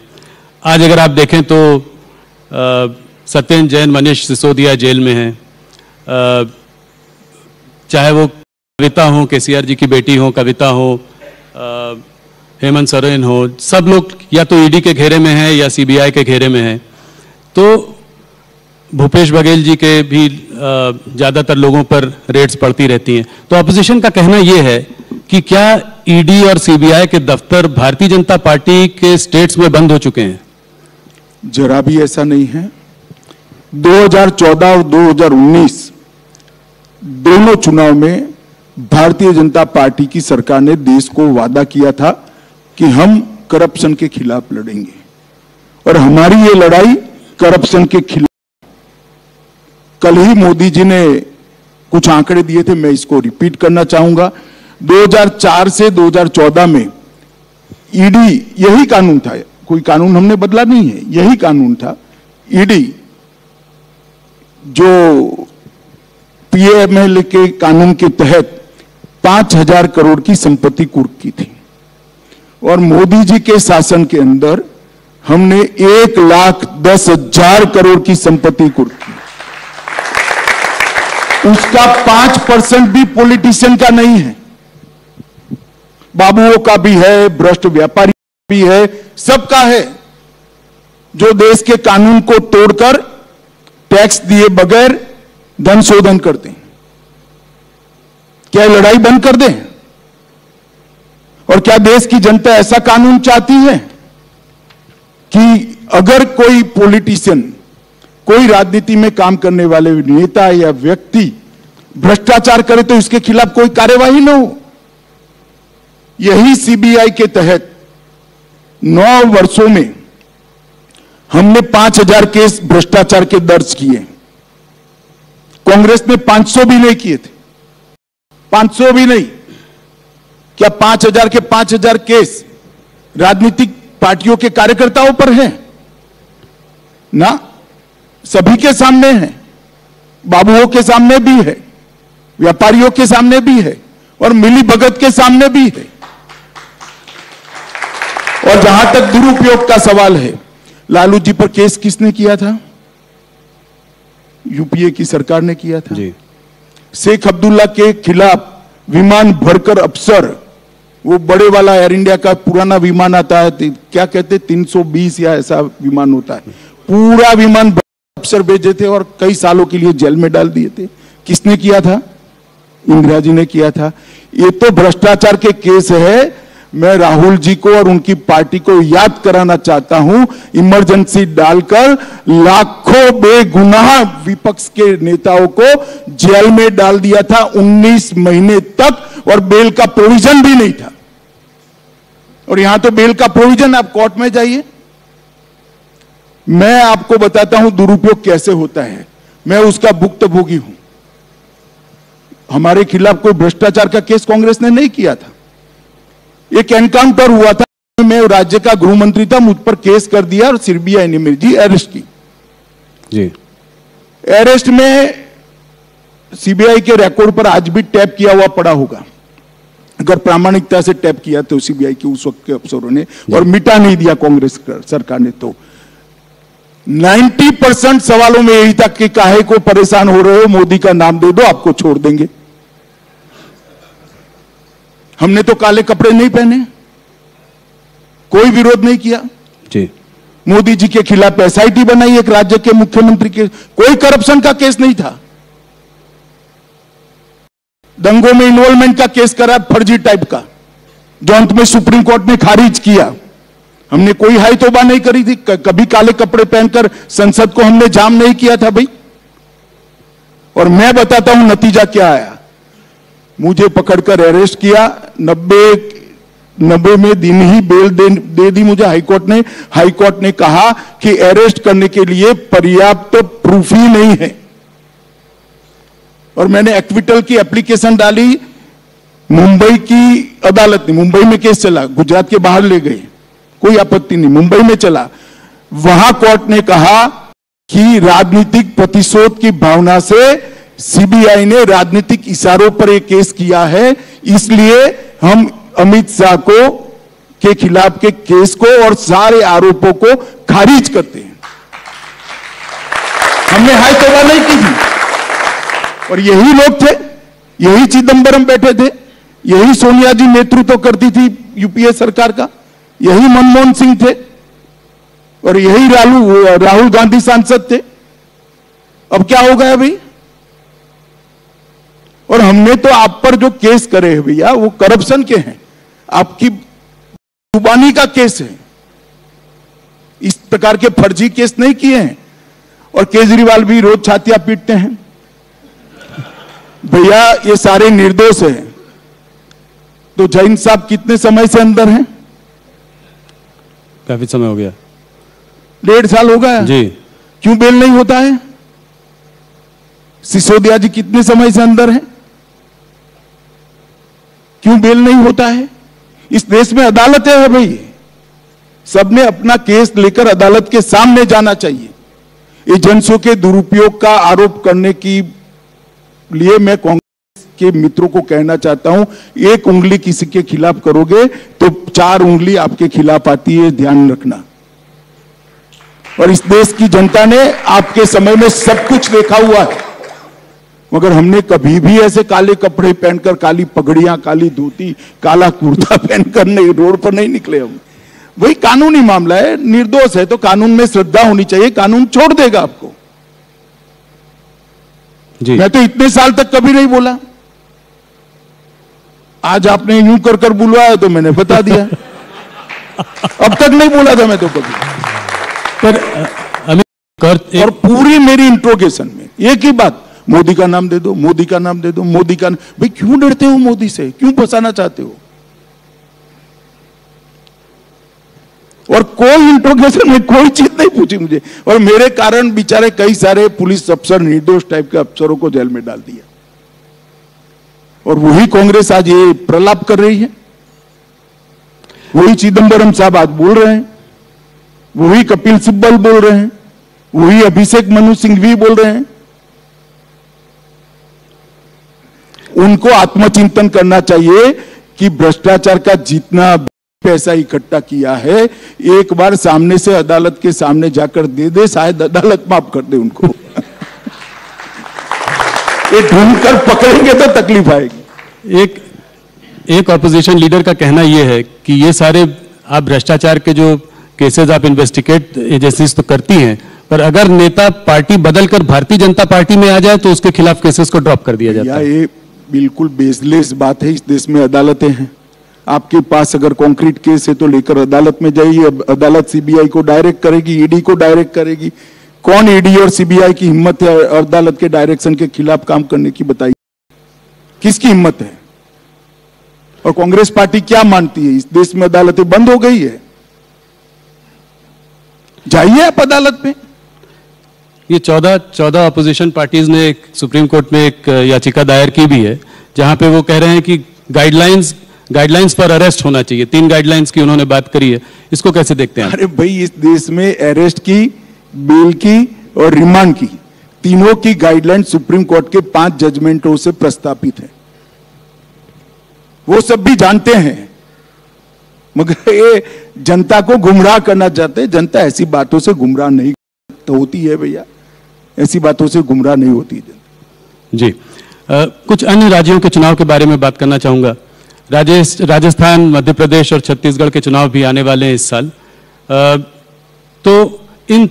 आज अगर आप देखें तो सत्येंद्र जैन, मनीष सिसोदिया जेल में हैं, चाहे वो कविता हो, केसीआर जी की बेटी हो कविता हो, हेमंत सोरेन हो, सब लोग या तो ईडी के घेरे में हैं या सीबीआई के घेरे में हैं। तो भूपेश बघेल जी के भी ज़्यादातर लोगों पर रेड्स पड़ती रहती हैं। तो अपोजिशन का कहना यह है कि क्या ईडी और सीबीआई के दफ्तर भारतीय जनता पार्टी के स्टेट्स में बंद हो चुके हैं? जरा भी ऐसा नहीं है। 2014 और 2019 दोनों चुनाव में भारतीय जनता पार्टी की सरकार ने देश को वादा किया था कि हम करप्शन के खिलाफ लड़ेंगे, और हमारी ये लड़ाई करप्शन के खिलाफ। कल ही मोदी जी ने कुछ आंकड़े दिए थे, मैं इसको रिपीट करना चाहूंगा। 2004 से 2014 में ईडी, यही कानून था, कोई कानून हमने बदला नहीं है, यही कानून था। ईडी जो पीएमएल के कानून के तहत 5,000 करोड़ की संपत्ति कुर्क की थी, और मोदी जी के शासन के अंदर हमने 1,10,000 करोड़ की संपत्ति कुर्क की। उसका 5% भी पॉलिटिशियन का नहीं है, बाबुओं का भी है, भ्रष्ट व्यापारी भी है, सबका है, जो देश के कानून को तोड़कर टैक्स दिए बगैर धन शोधन करते हैं। क्या लड़ाई बंद कर दें? और क्या देश की जनता ऐसा कानून चाहती है कि अगर कोई पॉलिटिशियन, कोई राजनीति में काम करने वाले नेता या व्यक्ति भ्रष्टाचार करे तो इसके खिलाफ कोई कार्यवाही न हो? यही सीबीआई के तहत 9 वर्षों में हमने 5,000 केस भ्रष्टाचार के दर्ज किए। कांग्रेस ने 500 भी नहीं किए थे, 500 भी नहीं। क्या 5,000 के 5,000 केस राजनीतिक पार्टियों के कार्यकर्ताओं पर हैं? ना, सभी के सामने है, बाबुओं के सामने भी है, व्यापारियों के सामने भी है, और मिली भगत के सामने भी है। और जहां तक दुरुपयोग का सवाल है, लालू जी पर केस किसने किया था? यूपीए की सरकार ने किया था जी। शेख अब्दुल्ला के खिलाफ विमान भरकर अफसर, वो बड़े वाला एयर इंडिया का पुराना विमान आता है, क्या कहते 320 या ऐसा विमान होता है, पूरा विमान अफसर भेजे थे और कई सालों के लिए जेल में डाल दिए थे। किसने किया था? इंदिरा जी ने किया था। ये तो भ्रष्टाचार के केस है। मैं राहुल जी को और उनकी पार्टी को याद कराना चाहता हूं, इमरजेंसी डालकर लाखों बेगुनाह विपक्ष के नेताओं को जेल में डाल दिया था 19 महीने तक, और बेल का प्रोविजन भी नहीं था। और यहां तो बेल का प्रोविजन, आप कोर्ट में जाइए। मैं आपको बताता हूं दुरुपयोग कैसे होता है, मैं उसका भुक्तभोगी हूं। हमारे खिलाफ कोई भ्रष्टाचार का केस कांग्रेस ने नहीं किया था। एक एनकाउंटर हुआ था, मैं राज्य का गृह मंत्री था, मुझ पर केस कर दिया और सीबीआई ने मेरी अरेस्ट की जी। अरेस्ट में सीबीआई के रिकॉर्ड पर आज भी टैप किया हुआ पड़ा होगा, अगर प्रामाणिकता से टैप किया तो सीबीआई के उस वक्त के अफसरों ने, और मिटा नहीं दिया कांग्रेस सरकार ने। तो 90% सवालों में यही था कि काहे को परेशान हो रहे हो, मोदी का नाम दे दो आपको छोड़ देंगे। हमने तो काले कपड़े नहीं पहने, कोई विरोध नहीं किया जी। मोदी जी के खिलाफ एसआईटी बनाई एक राज्य के मुख्यमंत्री के, कोई करप्शन का केस नहीं था। दंगों में इन्वॉल्वमेंट का केस करा फर्जी टाइप का, जो अंत में सुप्रीम कोर्ट ने खारिज किया। हमने कोई हाई तौबा नहीं करी थी, कभी काले कपड़े पहनकर संसद को हमने जाम नहीं किया था भाई। और मैं बताता हूं नतीजा क्या आया। मुझे पकड़कर अरेस्ट किया, 90 में दिन ही बेल दे दी मुझे हाईकोर्ट ने। हाईकोर्ट ने कहा कि अरेस्ट करने के लिए पर्याप्त प्रूफ ही नहीं है, और मैंने एक्विटल की एप्लीकेशन डाली। मुंबई की अदालत ने, मुंबई में केस चला, गुजरात के बाहर ले गए, कोई आपत्ति नहीं, मुंबई में चला। वहां कोर्ट ने कहा कि राजनीतिक प्रतिशोध की भावना से सीबीआई ने राजनीतिक इशारों पर एक केस किया है, इसलिए हम अमित शाह के खिलाफ के केस को और सारे आरोपों को खारिज करते हैं। हमने हाई तौबा नहीं की थी। और यही लोग थे, यही चिदंबरम बैठे थे, यही सोनिया जी नेतृत्व करती थी यूपीए सरकार का, यही मनमोहन सिंह थे, और यही राहुल गांधी सांसद थे। अब क्या हो गया भाई? और हमने तो आप पर जो केस करे हैं भैया वो करप्शन के हैं, आपकी जुबानी का केस है, इस प्रकार के फर्जी केस नहीं किए हैं। और केजरीवाल भी रोज छातियां पीटते हैं। भैया ये सारे निर्दोष हैं। तो जैन साहब कितने समय से अंदर हैं? काफी समय हो गया, 1.5 साल हो गया जी। क्यों बेल नहीं होता है? सिसोदिया जी कितने समय से अंदर हैं? क्यों बेल नहीं होता है? इस देश में अदालतें हैं भाई, सबने अपना केस लेकर अदालत के सामने जाना चाहिए। एजेंसियों के दुरुपयोग का आरोप करने की लिए मैं कांग्रेस के मित्रों को कहना चाहता हूं, एक उंगली किसी के खिलाफ करोगे तो 4 उंगली आपके खिलाफ आती है, ध्यान रखना। और इस देश की जनता ने आपके समय में सब कुछ देखा हुआ है, मगर हमने कभी भी ऐसे काले कपड़े पहनकर, काली पगड़ियां, काली धोती, काला कुर्ता पहनकर नहीं, रोड पर नहीं निकले हम। वही कानूनी मामला है, निर्दोष है तो कानून में श्रद्धा होनी चाहिए, कानून छोड़ देगा आपको जी। मैं तो इतने साल तक कभी नहीं बोला, आज आपने यूं कर बुलवाया तो मैंने बता दिया। अब तक नहीं बोला था मैं तो कभी। पर और पूरी मेरी इंट्रोगेशन में एक ही बात, मोदी का नाम दे दो, मोदी का नाम दे दो, मोदी का। भाई क्यों डरते हो मोदी से, क्यों फंसाना चाहते हो? और कोई इंट्रोगेशन में कोई चीज नहीं पूछी मुझे, और मेरे कारण बेचारे कई सारे पुलिस अफसर, निर्दोष टाइप के अफसरों को जेल में डाल दिया। और वही कांग्रेस आज ये प्रलाप कर रही है, वही चिदंबरम साहब आज बोल रहे हैं, वही कपिल सिब्बल बोल रहे हैं, वही अभिषेक मनु सिंघवी बोल रहे हैं। उनको आत्मचिंतन करना चाहिए कि भ्रष्टाचार का जितना पैसा इकट्ठा किया है, एक बार सामने से अदालत के सामने जाकर दे दे, शायद अदालत माफ कर दे उनको। ये ढूंढकर पकड़ेंगे तो तकलीफ आएगी। एक ऑपोजिशन लीडर का कहना यह है कि ये सारे आप भ्रष्टाचार के जो केसेस आप इन्वेस्टिगेट एजेंसीज तो करती हैं, पर अगर नेता पार्टी बदलकर भारतीय जनता पार्टी में आ जाए तो उसके खिलाफ केसेस को ड्रॉप कर दिया जाता है। ये बिल्कुल बेसलेस बात है। इस देश में अदालतें हैं, आपके पास अगर कॉन्क्रीट केस है तो लेकर अदालत में जाइए, अदालत सीबीआई को डायरेक्ट करेगी, ईडी को डायरेक्ट करेगी। कौन ईडी और सीबीआई की हिम्मत है अदालत के डायरेक्शन के खिलाफ काम करने की? बताइए किसकी हिम्मत है? और कांग्रेस पार्टी क्या मानती है? इस देश में अदालतें बंद हो गई है, जाइए आप अदालत में। ये 14 अपोजिशन पार्टीज ने एक सुप्रीम कोर्ट में एक याचिका दायर की भी है, जहां पे वो कह रहे हैं कि गाइडलाइंस पर अरेस्ट होना चाहिए। 3 गाइडलाइंस की उन्होंने बात करी है, इसको कैसे देखते हैं? अरे भाई, इस देश में अरेस्ट की, बेल की और रिमांड की, तीनों की गाइडलाइन सुप्रीम कोर्ट के 5 जजमेंटों से प्रस्तावित है। वो सब भी जानते हैं, मगर ये जनता को गुमराह करना चाहते हैं। जनता ऐसी बातों से गुमराह नहीं होती है भैया, ऐसी बातों से गुमराह नहीं होती है जी। कुछ अन्य राज्यों के चुनाव के बारे में बात करना चाहूंगा। राजस्थान, मध्य प्रदेश और छत्तीसगढ़ के चुनाव भी आने वाले हैं इस साल। तो इन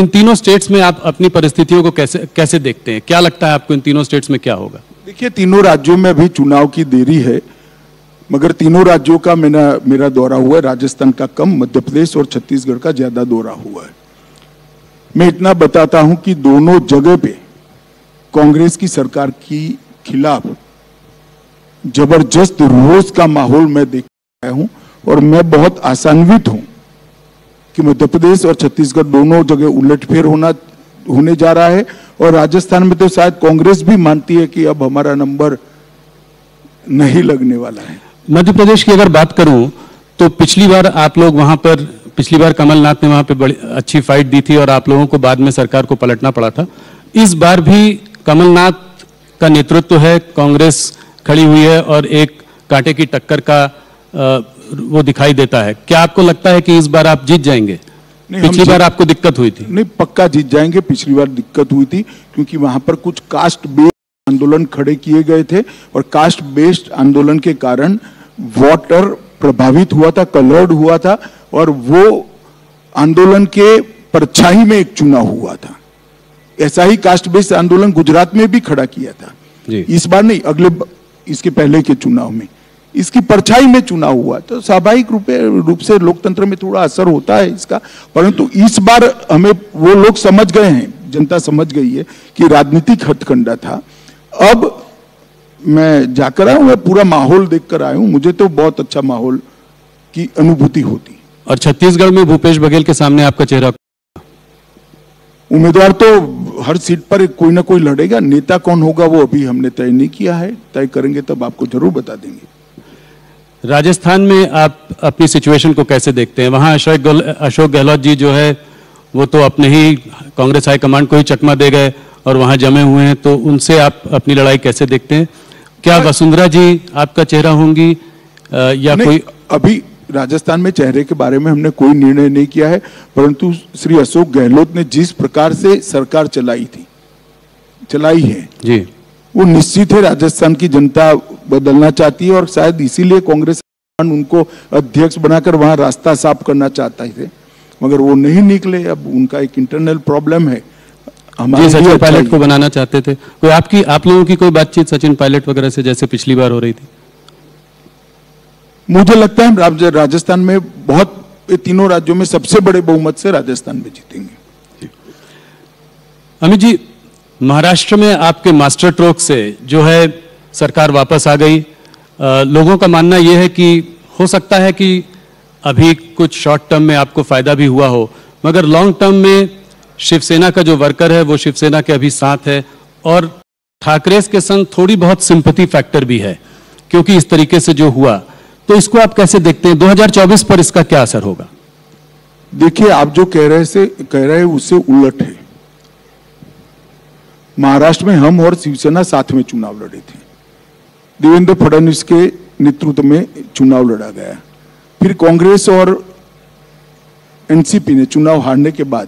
तीनों स्टेट्स में आप अपनी परिस्थितियों को कैसे देखते हैं? क्या लगता है आपको इन तीनों स्टेट्स में क्या होगा? देखिए, तीनों राज्यों में अभी चुनाव की देरी है, मगर तीनों राज्यों का मेरा दौरा हुआ है। राजस्थान का कम, मध्य प्रदेश और छत्तीसगढ़ का ज्यादा दौरा हुआ है। मैं इतना बताता हूं कि दोनों जगह पे कांग्रेस की सरकार की खिलाफ जबरदस्त रोष का माहौल मैं देख रहा हूं, और मैं बहुत आशान्वित हूं कि मध्य प्रदेश और छत्तीसगढ़ दोनों जगह उलटफेर होने जा रहा है। और राजस्थान में तो शायद कांग्रेस भी मानती है कि अब हमारा नंबर नहीं लगने वाला है। मध्य प्रदेश की अगर बात करूं तो पिछली बार कमलनाथ ने वहां पे बड़ी अच्छी फाइट दी थी और आप लोगों को बाद में सरकार को पलटना पड़ा था। इस बार भी कमलनाथ का नेतृत्व है, कांग्रेस खड़ी हुई है और एक कांटे की टक्कर का वो दिखाई देता है। क्या आपको लगता है कि इस बार आप जीत जाएंगे? पिछली बार आपको दिक्कत हुई थी। नहीं, पक्का जीत जाएंगे। पिछली बार दिक्कत हुई थी क्योंकि वहां पर कुछ कास्ट बेस्ड आंदोलन खड़े किए गए थे, और कास्ट बेस्ड आंदोलन के कारण वोटर प्रभावित हुआ था, कलर्ड हुआ था, और वो आंदोलन के परछाई में एक चुनाव हुआ था। ऐसा ही कास्ट बेस्ड आंदोलन गुजरात में भी खड़ा किया था। जी। इस बार नहीं, इसके पहले के चुनाव में इसकी परछाई में चुनाव हुआ, तो स्वाभाविक रूप से लोकतंत्र में थोड़ा असर होता है इसका। परंतु इस बार हमें वो लोग समझ गए हैं, जनता समझ गई है कि राजनीतिक हथकंडा था। अब मैं जाकर आया हूं, मैं पूरा माहौल देखकर आया हूं, मुझे तो बहुत अच्छा माहौल की अनुभूति होती। और छत्तीसगढ़ में भूपेश बघेल के सामने आपका चेहरा, उम्मीदवार तो हर सीट पर कोई ना कोई लड़ेगा, नेता कौन होगा वो अभी हमने तय नहीं किया है, तय करेंगे तब आपको जरूर बता देंगे। राजस्थान में आप अपनी सिचुएशन को कैसे देखते हैं? वहां अशोक गहलोत जी जो है वो तो अपने ही कांग्रेस हाईकमांड को ही चकमा दे गए और वहां जमे हुए हैं, तो उनसे आप अपनी लड़ाई कैसे देखते हैं? क्या वसुंधरा जी आपका चेहरा होंगी या कोई? अभी राजस्थान में चेहरे के बारे में हमने कोई निर्णय नहीं किया है, परंतु श्री अशोक गहलोत ने जिस प्रकार से सरकार चलाई है जी, वो निश्चित है राजस्थान की जनता बदलना चाहती है, और शायद इसीलिए कांग्रेस उनको अध्यक्ष बनाकर वहां रास्ता साफ करना चाहता थे, मगर वो नहीं निकले। अब उनका एक इंटरनल प्रॉब्लम है। जी, सचिन पायलट को बनाना चाहते थे। कोई आप लोगों की कोई बातचीत सचिन पायलट वगैरह से जैसे पिछली बार हो रही थी? मुझे लगता है राजस्थान में तीनों राज्यों में सबसे बड़े बहुमत से राजस्थान में जीतेंगे। अमित जी, महाराष्ट्र में आपके मास्टर स्ट्रोक से जो है सरकार वापस आ गई। लोगों का मानना यह है कि हो सकता है कि अभी कुछ शॉर्ट टर्म में आपको फायदा भी हुआ हो, मगर लॉन्ग टर्म में शिवसेना का जो वर्कर है वो शिवसेना के अभी साथ है, और ठाकरे के संग थोड़ी बहुत सिंपैथी फैक्टर भी है क्योंकि इस तरीके से जो हुआ। तो इसको आप कैसे देखते हैं? 2024 पर इसका क्या असर होगा? देखिए, आप जो कह रहे हैं उससे उलट है। महाराष्ट्र में हम और शिवसेना साथ में चुनाव लड़े थे, देवेंद्र फडणवीस के नेतृत्व में चुनाव लड़ा गया। फिर कांग्रेस और एनसीपी ने चुनाव हारने के बाद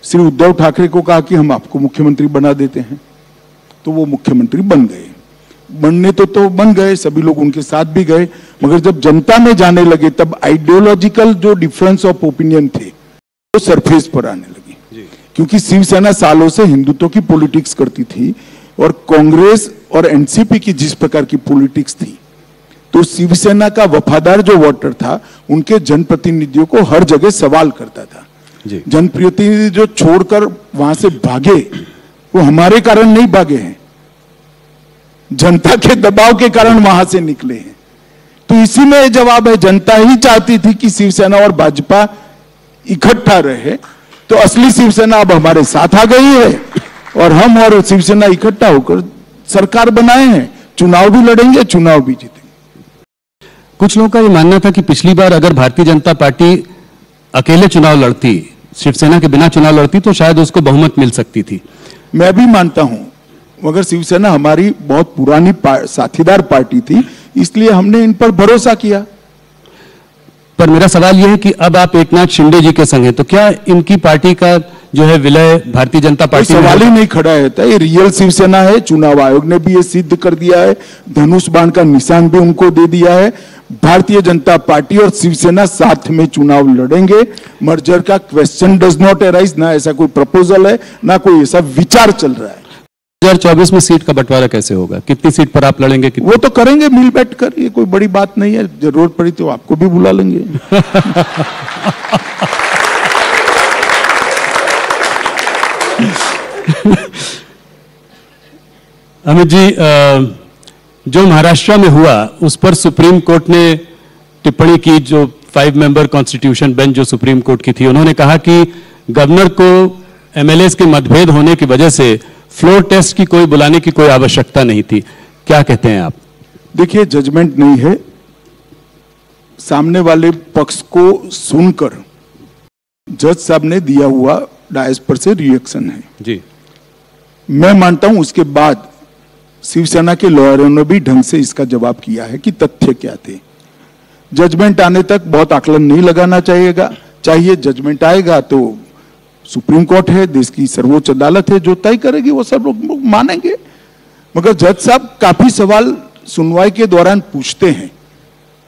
श्री उद्धव ठाकरे को कहा कि हम आपको मुख्यमंत्री बना देते हैं, तो वो मुख्यमंत्री बन गए। बनने तो बन गए, सभी लोग उनके साथ भी गए, मगर जब जनता में जाने लगे तब आइडियोलॉजिकल जो डिफरेंस ऑफ ओपिनियन थे वो सरफेस पर आने लगे। क्योंकि शिवसेना सालों से हिंदुत्व की पॉलिटिक्स करती थी और कांग्रेस और एनसीपी की जिस प्रकार की पॉलिटिक्स थी, तो शिवसेना का वफादार जो वोटर था उनके जनप्रतिनिधियों को हर जगह सवाल करता था। जनप्रतिनिधि जो छोड़कर वहां से भागे वो हमारे कारण नहीं भागे हैं, जनता के दबाव के कारण वहां से निकले हैं। तो इसी में जवाब है, जनता ही चाहती थी कि शिवसेना और भाजपा इकट्ठा रहे, तो असली शिवसेना अब हमारे साथ आ गई है और हम और शिवसेना इकट्ठा होकर सरकार बनाए हैं, चुनाव भी लड़ेंगे, चुनाव भी जीतेंगे। कुछ लोगों का यह मानना था कि पिछली बार अगर भारतीय जनता पार्टी अकेले चुनाव लड़ती, शिवसेना के बिना चुनाव लड़ती, तो शायद उसको बहुमत मिल सकती थी। मैं भी मानता हूं, मगर शिवसेना हमारी बहुत पुरानी साथीदार पार्टी थी, इसलिए हमने इन पर भरोसा किया। पर मेरा सवाल यह है कि अब आप एकनाथ शिंदे जी के संग हैं, तो क्या इनकी पार्टी का जो है विलय भारतीय जनता पार्टी में सवाल ही नहीं खड़ा होता। ये रियल शिवसेना है, चुनाव आयोग ने भी ये सिद्ध कर दिया है, धनुष बाण का निशान भी उनको दे दिया है। भारतीय जनता पार्टी और शिवसेना साथ में चुनाव लड़ेंगे। मर्जर का क्वेश्चन डज नॉट अराइज, ना ऐसा कोई प्रपोजल है, ना कोई ऐसा विचार चल रहा है। 2024 में सीट का बंटवारा कैसे होगा? कितनी सीट पर आप लड़ेंगे? वो तो करेंगे मिल बैठ कर, ये कोई बड़ी बात नहीं है। जरूरत पड़ी तो आपको भी बुला लेंगे। अमित जी, जो महाराष्ट्र में हुआ उस पर सुप्रीम कोर्ट ने टिप्पणी की, जो 5 मेंबर कॉन्स्टिट्यूशन बेंच जो सुप्रीम कोर्ट की थी, उन्होंने कहा कि गवर्नर को एमएलए के मतभेद होने की वजह से फ्लोर टेस्ट की कोई बुलाने की कोई आवश्यकता नहीं थी। क्या कहते हैं आप? देखिए, जजमेंट नहीं है, सामने वाले पक्ष को सुनकर जज साहब ने दिया हुआ डायस पर से रिएक्शन है जी। मैं मानता हूं उसके बाद शिवसेना के लॉयरों ने भी ढंग से इसका जवाब किया है कि तथ्य क्या थे। जजमेंट आने तक बहुत आकलन नहीं लगाना चाहिए। जजमेंट आएगा तो सुप्रीम कोर्ट है, देश की सर्वोच्च अदालत है, जो तय करेगी वो सब लोग मानेंगे। मगर जज साहब काफी सवाल सुनवाई के दौरान पूछते हैं,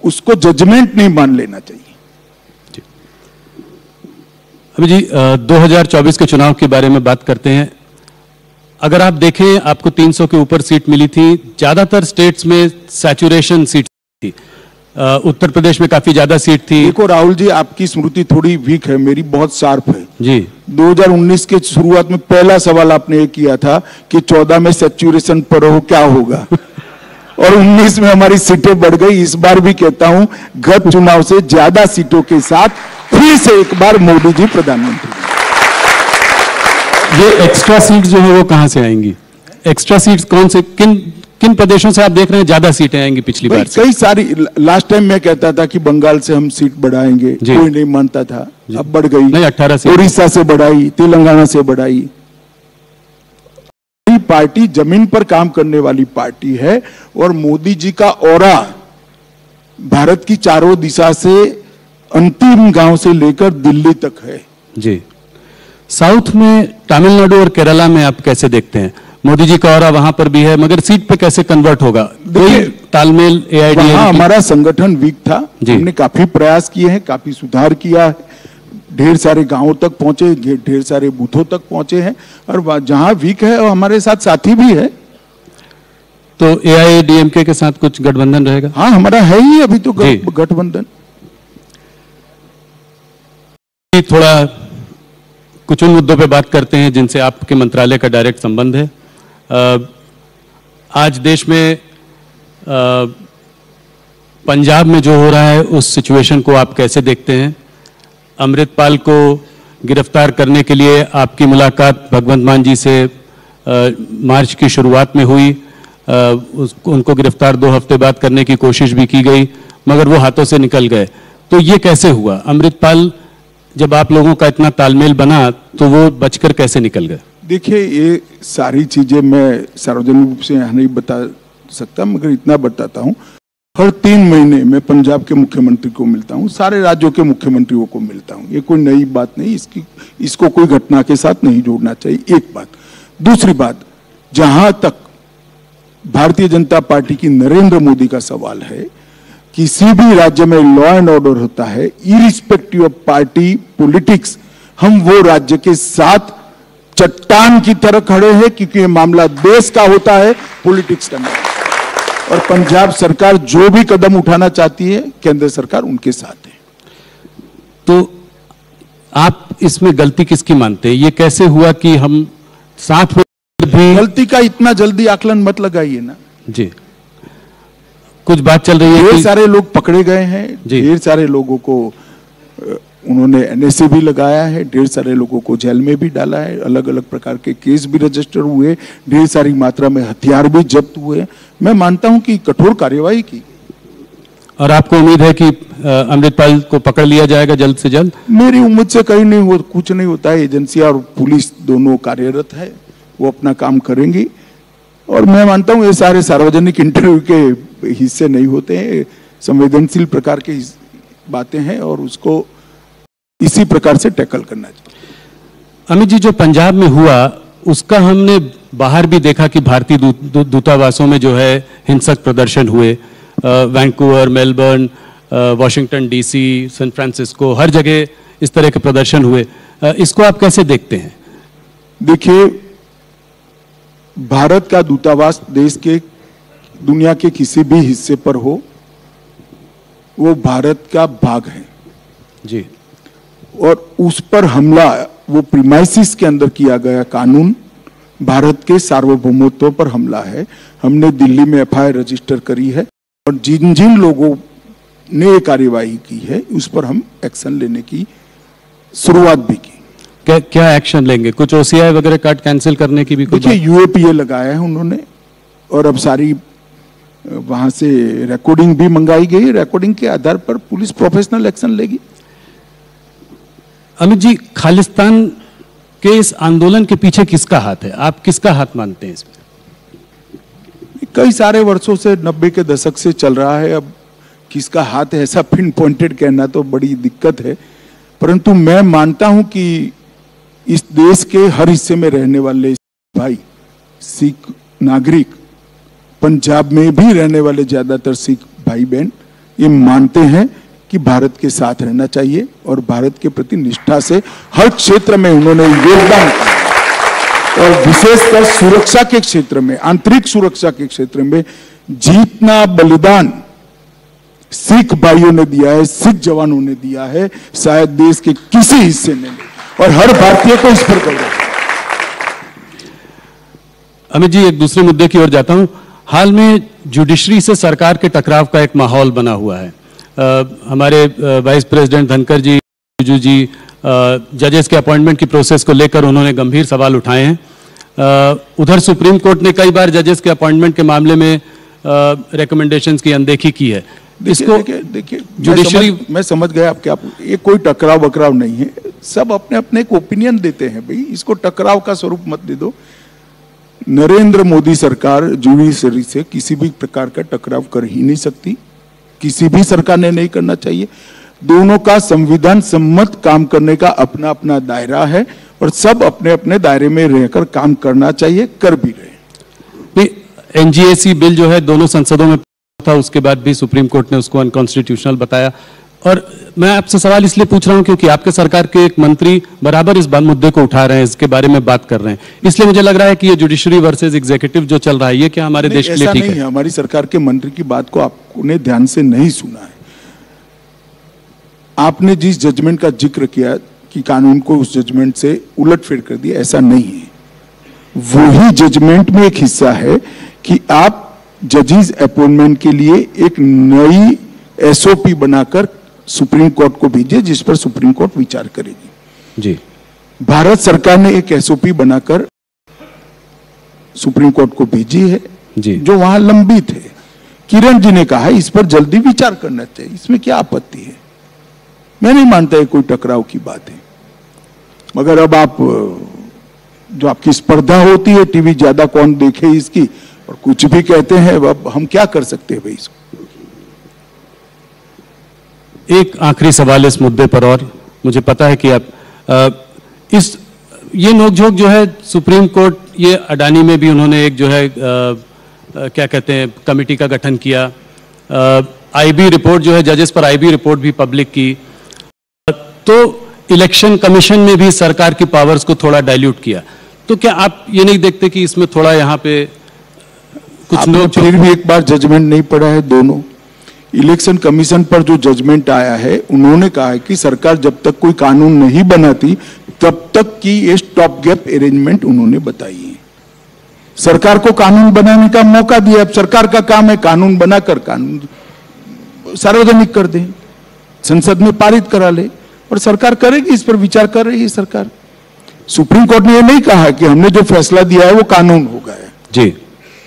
उसको जजमेंट नहीं मान लेना चाहिए। अभी जी, 2024 के चुनाव के बारे में बात करते हैं। अगर आप देखें आपको 300 के ऊपर सीट मिली थी, ज्यादातर स्टेट्स में सैचुरेशन सीट थी। उत्तर प्रदेश में काफी ज्यादा सीट थी। देखो राहुल जी, आपकी स्मृति थोड़ी वीक है, मेरी बहुत शार्प है जी। 2019 के शुरुआत में पहला सवाल आपने ये किया था कि 14 में सैचुरेशन पर हो क्या होगा और 19 में हमारी सीटें बढ़ गई। इस बार भी कहता हूं गत चुनाव से ज्यादा सीटों के साथ फिर से एक बार मोदी जी प्रधानमंत्री। ये एक्स्ट्रा सीट्स जो है वो कहां से आएंगी? एक्स्ट्रा सीट्स कौन से, किन प्रदेशों से आप देख रहे हैं ज्यादा सीटें आएंगी पिछली बार से? कई सारी, लास्ट टाइम मैं कहता था कि बंगाल से हम सीट बढ़ाएंगे, कोई नहीं मानता था, अब बढ़ गई। नहीं, 18 सीट उड़ीसा से बढ़ाई, तेलंगाना से बढ़ाई। पार्टी जमीन पर काम करने वाली पार्टी है और मोदी जी का ऑरा भारत की चारों दिशा से अंतिम गांव से लेकर दिल्ली तक है जी। साउथ में तमिलनाडु और केरला में आप कैसे देखते हैं? मोदी जी का ऑरा वहां पर भी है, मगर सीट पे कैसे कन्वर्ट होगा? कोई तालमेल AIADMK? हमारा संगठन वीक था, हमने काफी प्रयास किए हैं, काफी सुधार किया है, ढेर सारे गांवों तक पहुंचे, ढेर सारे बूथों तक पहुंचे हैं और जहां वीक है और हमारे साथ साथी भी है। तो AIADMK के साथ कुछ गठबंधन रहेगा? हाँ, हमारा है ही अभी तो गठबंधन। थोड़ा कुछ उन मुद्दों पे बात करते हैं जिनसे आपके मंत्रालय का डायरेक्ट संबंध है। आज देश में पंजाब में जो हो रहा है उस सिचुएशन को आप कैसे देखते हैं? अमृतपाल को गिरफ्तार करने के लिए आपकी मुलाकात भगवंत मान जी से मार्च की शुरुआत में हुई। उनको गिरफ्तार 2 हफ्ते बाद करने की कोशिश भी की गई, मगर वो हाथों से निकल गए। तो ये कैसे हुआ? अमृतपाल, जब आप लोगों का इतना तालमेल बना तो वो बचकर कैसे निकल गए? देखिए, ये सारी चीजें मैं सार्वजनिक रूप से यहाँ नहीं बता सकता, मगर इतना बताता हूँ, हर 3 महीने में पंजाब के मुख्यमंत्री को मिलता हूँ, सारे राज्यों के मुख्यमंत्रियों को मिलता हूँ। ये कोई नई बात नहीं, इसको कोई घटना के साथ नहीं जोड़ना चाहिए, एक बात। दूसरी बात, जहां तक भारतीय जनता पार्टी की नरेंद्र मोदी का सवाल है, किसी भी राज्य में लॉ एंड ऑर्डर होता है, इरिस्पेक्टिव ऑफ पार्टी पॉलिटिक्स, हम वो राज्य के साथ चट्टान की तरह खड़े हैं, क्योंकि ये मामला देश का होता है, पॉलिटिक्स का नहीं। और पंजाब सरकार जो भी कदम उठाना चाहती है, केंद्र सरकार उनके साथ है। तो आप इसमें गलती किसकी मानते हैं? ये कैसे हुआ कि हम साथ में भी? गलती का इतना जल्दी आकलन मत लगाइए ना जी। कुछ बात चल रही है, ढेर सारे लोग पकड़े गए हैं, ढेर सारे लोगों को उन्होंने NSA भी लगाया है, ढेर सारे लोगों को जेल में भी डाला है, अलग अलग प्रकार के केस भी रजिस्टर हुए, ढेर सारी मात्रा में हथियार भी जब्त हुए। मैं मानता हूं कि कठोर कार्यवाही की। और आपको उम्मीद है कि अमृतपाल को पकड़ लिया जाएगा जल्द से जल्द? मेरी उम्मीद से कहीं नहीं हो, कुछ नहीं होता है। एजेंसी और पुलिस दोनों कार्यरत है, वो अपना काम करेंगी। और मैं मानता हूं ये सारे सार्वजनिक इंटरव्यू के हिस्से नहीं होते हैं, संवेदनशील प्रकार की बातें हैं और उसको इसी प्रकार से टैकल करना चाहिए। अमित जी, जो पंजाब में हुआ उसका हमने बाहर भी देखा कि भारतीय दूतावासों में जो है हिंसक प्रदर्शन हुए। Vancouver, Melbourne, Washington DC, San Francisco, हर जगह इस तरह के प्रदर्शन हुए। इसको आप कैसे देखते हैं? देखिए, भारत का दूतावास देश के दुनिया के किसी भी हिस्से पर हो, वो भारत का भाग है जी। और उस पर हमला वो प्रीमाइसिस के अंदर किया गया कानून भारत के सार्वभौमत्व पर हमला है। हमने दिल्ली में FIR रजिस्टर करी है और जिन जिन लोगों ने कार्यवाही की है उस पर हम एक्शन लेने की शुरुआत भी की। क्या एक्शन लेंगे? कुछ OCI वगैरह कार्ड कैंसिल करने की भी कुछ? देखिए, UAPA लगाया है उन्होंने और अब सारी वहां से रिकॉर्डिंग भी मंगाई गई। रिकॉर्डिंग के आधार पर पुलिस प्रोफेशनल एक्शन लेगी। अमित जी, खालिस्तान के इस आंदोलन के पीछे किसका हाथ है? आप किसका हाथ मानते हैं इसमें? कई सारे वर्षों से 90 के दशक से चल रहा है। अब किसका हाथ है ऐसा पिन पॉइंटेड कहना तो बड़ी दिक्कत है, परंतु मैं मानता हूं कि इस देश के हर हिस्से में रहने वाले भाई, सिख नागरिक, पंजाब में भी रहने वाले ज्यादातर सिख भाई बहन ये मानते हैं कि भारत के साथ रहना चाहिए और भारत के प्रति निष्ठा से हर क्षेत्र में उन्होंने योगदान किया। और विशेषकर सुरक्षा के क्षेत्र में, आंतरिक सुरक्षा के क्षेत्र में जितना बलिदान सिख भाइयों ने दिया है, सिख जवानों ने दिया है, शायद देश के किसी हिस्से ने नहीं, और हर भारतीय को इस पर गर्व है। अमित जी, एक दूसरे मुद्दे की ओर जाता हूं। हाल में जुडिशरी से सरकार के टकराव का एक माहौल बना हुआ है। हमारे वाइस प्रेसिडेंट धनखड़ जी, रिजिजू जी, जजेस के अपॉइंटमेंट की प्रोसेस को लेकर उन्होंने गंभीर सवाल उठाए हैं। उधर सुप्रीम कोर्ट ने कई बार जजेस के अपॉइंटमेंट के मामले में रिकमेंडेशंस की अनदेखी की है। इसको देखिए जुडिशरी, मैं समझ गया आपके, आप ये कोई टकराव बकराव नहीं है, सब अपने अपने एक ओपिनियन देते हैं भाई, इसको टकराव का स्वरूप मत दे दो। नरेंद्र मोदी सरकार जुडिशरी से किसी भी प्रकार का टकराव कर ही नहीं सकती, किसी भी सरकार ने नहीं करना चाहिए। दोनों का संविधान सम्मत काम करने का अपना अपना दायरा है और सब अपने अपने दायरे में रहकर काम करना चाहिए, कर भी रहे। एनजीएसी बिल जो है दोनों संसदों में था, उसके बाद भी सुप्रीम कोर्ट ने उसको अनकॉन्स्टिट्यूशनल बताया। और मैं आपसे सवाल इसलिए पूछ रहा हूं क्योंकि आपके सरकार के एक मंत्री बराबर इस मुद्दे को उठा रहे हैं, इसके बारे में बात कर रहे हैं, इसलिए मुझे लग रहा है कि ये जुडिशरी वर्सेस एग्जीक्यूटिव जो चल रहा है, ये क्या हमारे देश के लिए ठीक है? हमारी सरकार के मंत्री की बात को आपने ध्यान से नहीं सुना है। आपने जिस जजमेंट का जिक्र किया कि कानून को उस जजमेंट से उलटफेर कर दिया, ऐसा नहीं है। वही जजमेंट में एक हिस्सा है कि आप जजेस अपॉइंटमेंट के लिए एक नई एसओपी बनाकर सुप्रीम कोर्ट को भेजिए, जिस पर सुप्रीम कोर्ट विचार करेगी। जी, भारत सरकार ने एक एसओपी बनाकर सुप्रीम कोर्ट को भेजी है जी, जो वहां लंबित है। किरण जी ने कहा इस पर जल्दी विचार करना चाहिए, इसमें क्या आपत्ति है? मैं नहीं मानता है कोई टकराव की बात है, मगर अब आप जो आपकी स्पर्धा होती है, टीवी ज्यादा कौन देखे इसकी, और कुछ भी कहते हैं, अब हम क्या कर सकते हैं भाई इसको। एक आखिरी सवाल इस मुद्दे पर, और मुझे पता है कि आप ये नोकझोंक जो है सुप्रीम कोर्ट, ये अडानी में भी उन्होंने एक जो है क्या कहते हैं कमेटी का गठन किया, आईबी रिपोर्ट जो है जजेस पर आईबी रिपोर्ट भी पब्लिक की, तो इलेक्शन कमीशन ने भी सरकार की पावर्स को थोड़ा डाइल्यूट किया। तो क्या आप ये नहीं देखते कि इसमें थोड़ा यहाँ पे कुछ लोग फिर भी एक बार जजमेंट नहीं पड़ा है? दोनों इलेक्शन कमीशन पर जो जजमेंट आया है, उन्होंने कहा है कि सरकार जब तक कोई कानून नहीं बनाती तब तक की ये स्टॉप गैप अरेंजमेंट उन्होंने बताई है। सरकार को कानून बनाने का मौका दिया, अब सरकार का काम है कानून बनाकर कानून सार्वजनिक कर दे, संसद में पारित करा ले, और सरकार करेगी, इस पर विचार कर रही है सरकार। सुप्रीम कोर्ट ने यह नहीं कहा कि हमने जो फैसला दिया है वो कानून हो गया है। जी,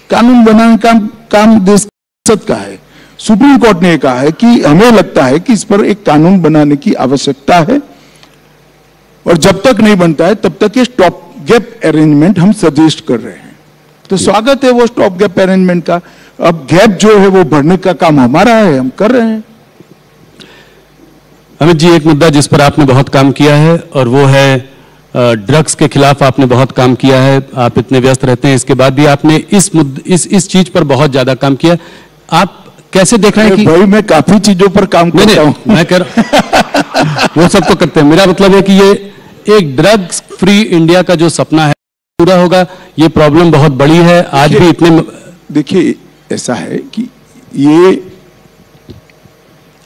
कानून बनाने का काम देश संसद का है। सुप्रीम कोर्ट ने कहा है कि हमें लगता है कि इस पर एक कानून बनाने की आवश्यकता है, और जब तक नहीं बनता है तब तक ये स्टॉप गैप अरेंजमेंट हम सजेस्ट कर रहे हैं। तो स्वागत है वो स्टॉप गैप अरेंजमेंट का। अब गैप जो है वो भरने का काम हमारा है, हम कर रहे हैं। अमित जी, एक मुद्दा जिस पर आपने बहुत काम किया है और वो है ड्रग्स के खिलाफ आपने बहुत काम किया है। आप इतने व्यस्त रहते हैं, इसके बाद भी आपने इस चीज पर बहुत ज्यादा काम किया। आप कैसे देख रहे हैं कि भाई मैं काफी चीजों पर काम करता हूं। मैं कह वो सब तो करते हैं, मेरा मतलब है कि ये एक ड्रग्स फ्री इंडिया का जो सपना है पूरा होगा। ये प्रॉब्लम बहुत बड़ी है आज भी इतने। देखिए ऐसा है कि ये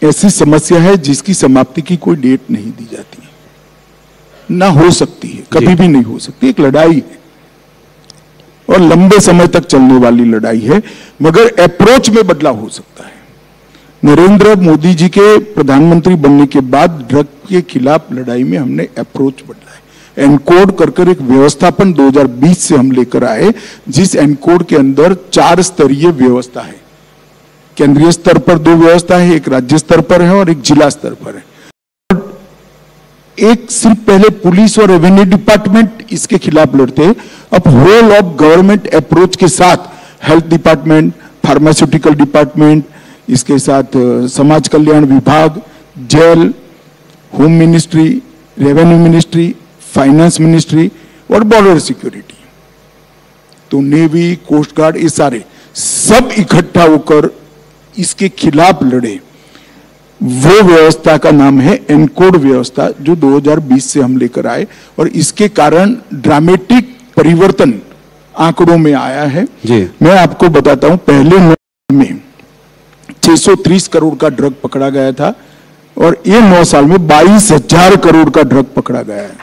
ऐसी समस्या है जिसकी समाप्ति की कोई डेट नहीं दी जाती है, ना हो सकती है, कभी भी नहीं हो सकती। एक लड़ाई है और लंबे समय तक चलने वाली लड़ाई है, मगर अप्रोच में बदलाव हो सकता है। नरेंद्र मोदी जी के प्रधानमंत्री बनने के बाद ड्रग के खिलाफ लड़ाई में हमने अप्रोच बदला है। एनकोड कर एक व्यवस्थापन 2020 से हम लेकर आए, जिस एनकोड के अंदर 4 स्तरीय व्यवस्था है। केंद्रीय स्तर पर 2 व्यवस्था है, एक राज्य स्तर पर है और एक जिला स्तर पर है। एक सिर्फ पहले पुलिस और रेवेन्यू डिपार्टमेंट इसके खिलाफ लड़ते, अब होल ऑफ गवर्नमेंट अप्रोच के साथ हेल्थ डिपार्टमेंट, फार्मास्यूटिकल डिपार्टमेंट, इसके साथ समाज कल्याण विभाग, jail, home ministry, revenue ministry, finance ministry और बॉर्डर सिक्योरिटी, तो नेवी, कोस्ट गार्ड, ये सारे सब इकट्ठा होकर इसके खिलाफ लड़े। वो व्यवस्था का नाम है एनकोड व्यवस्था, जो 2020 से हम लेकर आए, और इसके कारण ड्रामेटिक परिवर्तन आंकड़ों में आया है जी। मैं आपको बताता हूं, पहले 9 साल में 630 करोड़ का ड्रग पकड़ा गया था और ये 9 साल में 22,000 करोड़ का ड्रग पकड़ा गया है।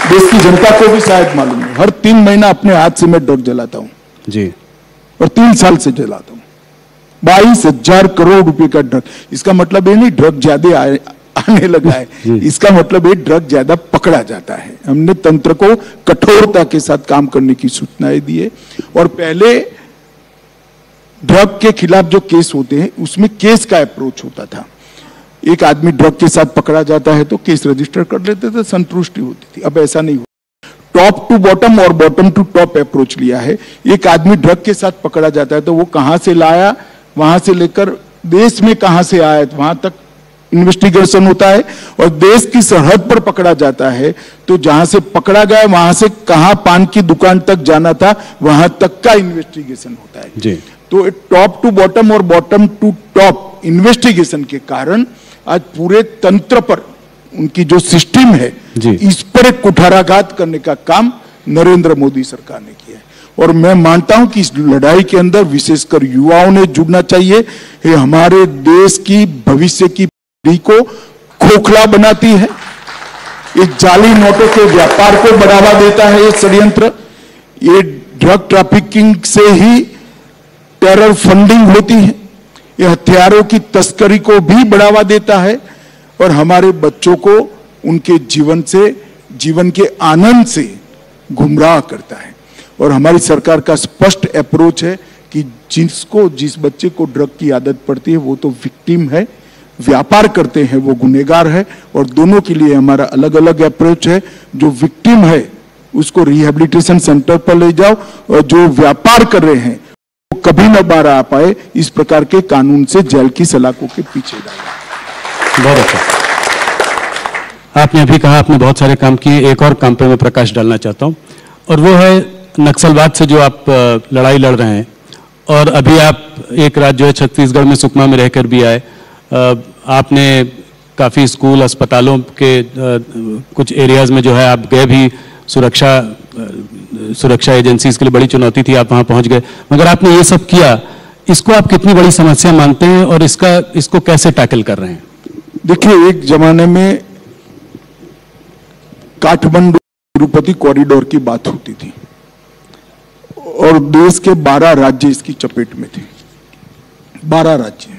देश की जनता को भी शायद मालूम है, हर 3 महीना अपने हाथ से मैं ड्रग जलाता हूं जी, और 3 साल से जलाता हूं। 22,000 करोड़ रुपए का ड्रग, इसका मतलब ये नहीं ड्रग ज्यादा आने लगा है, इसका मतलब ये ड्रग ज्यादा पकड़ा जाता है। हमने तंत्र को कठोरता के साथ काम करने की सूचनाएं दी है। और पहले ड्रग के खिलाफ जो केस होते हैं उसमें केस का अप्रोच होता था, एक आदमी ड्रग के साथ पकड़ा जाता है तो केस रजिस्टर कर लेते थे, संतुष्टि होती थी। अब ऐसा नहीं होता, टॉप टू बॉटम और बॉटम टू टॉप अप्रोच लिया है। एक आदमी ड्रग के साथ पकड़ा जाता है तो वो कहां से लाया, वहां से लेकर देश में कहां से आया, वहां तक इन्वेस्टिगेशन होता है। और देश की सरहद पर पकड़ा जाता है तो जहां से पकड़ा गया वहां से कहां पान की दुकान तक जाना था वहां तक का इन्वेस्टिगेशन होता है जी। तो टॉप टू बॉटम और बॉटम टू टॉप इन्वेस्टिगेशन के कारण आज पूरे तंत्र पर उनकी जो सिस्टम है इस पर एक कुठाराघात करने का काम नरेंद्र मोदी सरकार ने किया है। और मैं मानता हूं कि इस लड़ाई के अंदर विशेषकर युवाओं ने जुड़ना चाहिए। ये हमारे देश की भविष्य की पीढ़ी को खोखला बनाती है, ये जाली नोटों के व्यापार को बढ़ावा देता है, ये षड्यंत्र, ये ड्रग ट्रैफिकिंग से ही टेरर फंडिंग होती है, ये हथियारों की तस्करी को भी बढ़ावा देता है और हमारे बच्चों को उनके जीवन से, जीवन के आनंद से गुमराह करता है। और हमारी सरकार का स्पष्ट अप्रोच है कि जिस बच्चे को ड्रग की आदत पड़ती है वो तो विक्टिम है, व्यापार करते हैं वो गुनहगार है। और दोनों के लिए हमारा अलग अलग अप्रोच है। जो विक्टिम है उसको रिहेबिलिटेशन सेंटर पर ले जाओ और जो व्यापार कर रहे हैं वो कभी न बाहर आ पाए, इस प्रकार के कानून से जेल की सलाखों के पीछे डालो। बहुत अच्छा, आपने अभी कहा आपने बहुत सारे काम किए, एक और काम पे मैं प्रकाश डालना चाहता हूं और वो है नक्सलवाद से जो आप लड़ाई लड़ रहे हैं। और अभी आप एक राज्य जो है छत्तीसगढ़ में सुकमा में रहकर भी आए, आपने काफ़ी स्कूल अस्पतालों के कुछ एरियाज में जो है आप गए भी, सुरक्षा एजेंसीज के लिए बड़ी चुनौती थी, आप वहाँ पहुँच गए, मगर आपने ये सब किया, इसको आप कितनी बड़ी समस्या मानते हैं और इसको कैसे टैकल कर रहे हैं? देखिए, एक जमाने में काठमांडू तिरुपति कॉरिडोर की बात होती थी और देश के 12 राज्य इसकी चपेट में थे, 12 राज्य।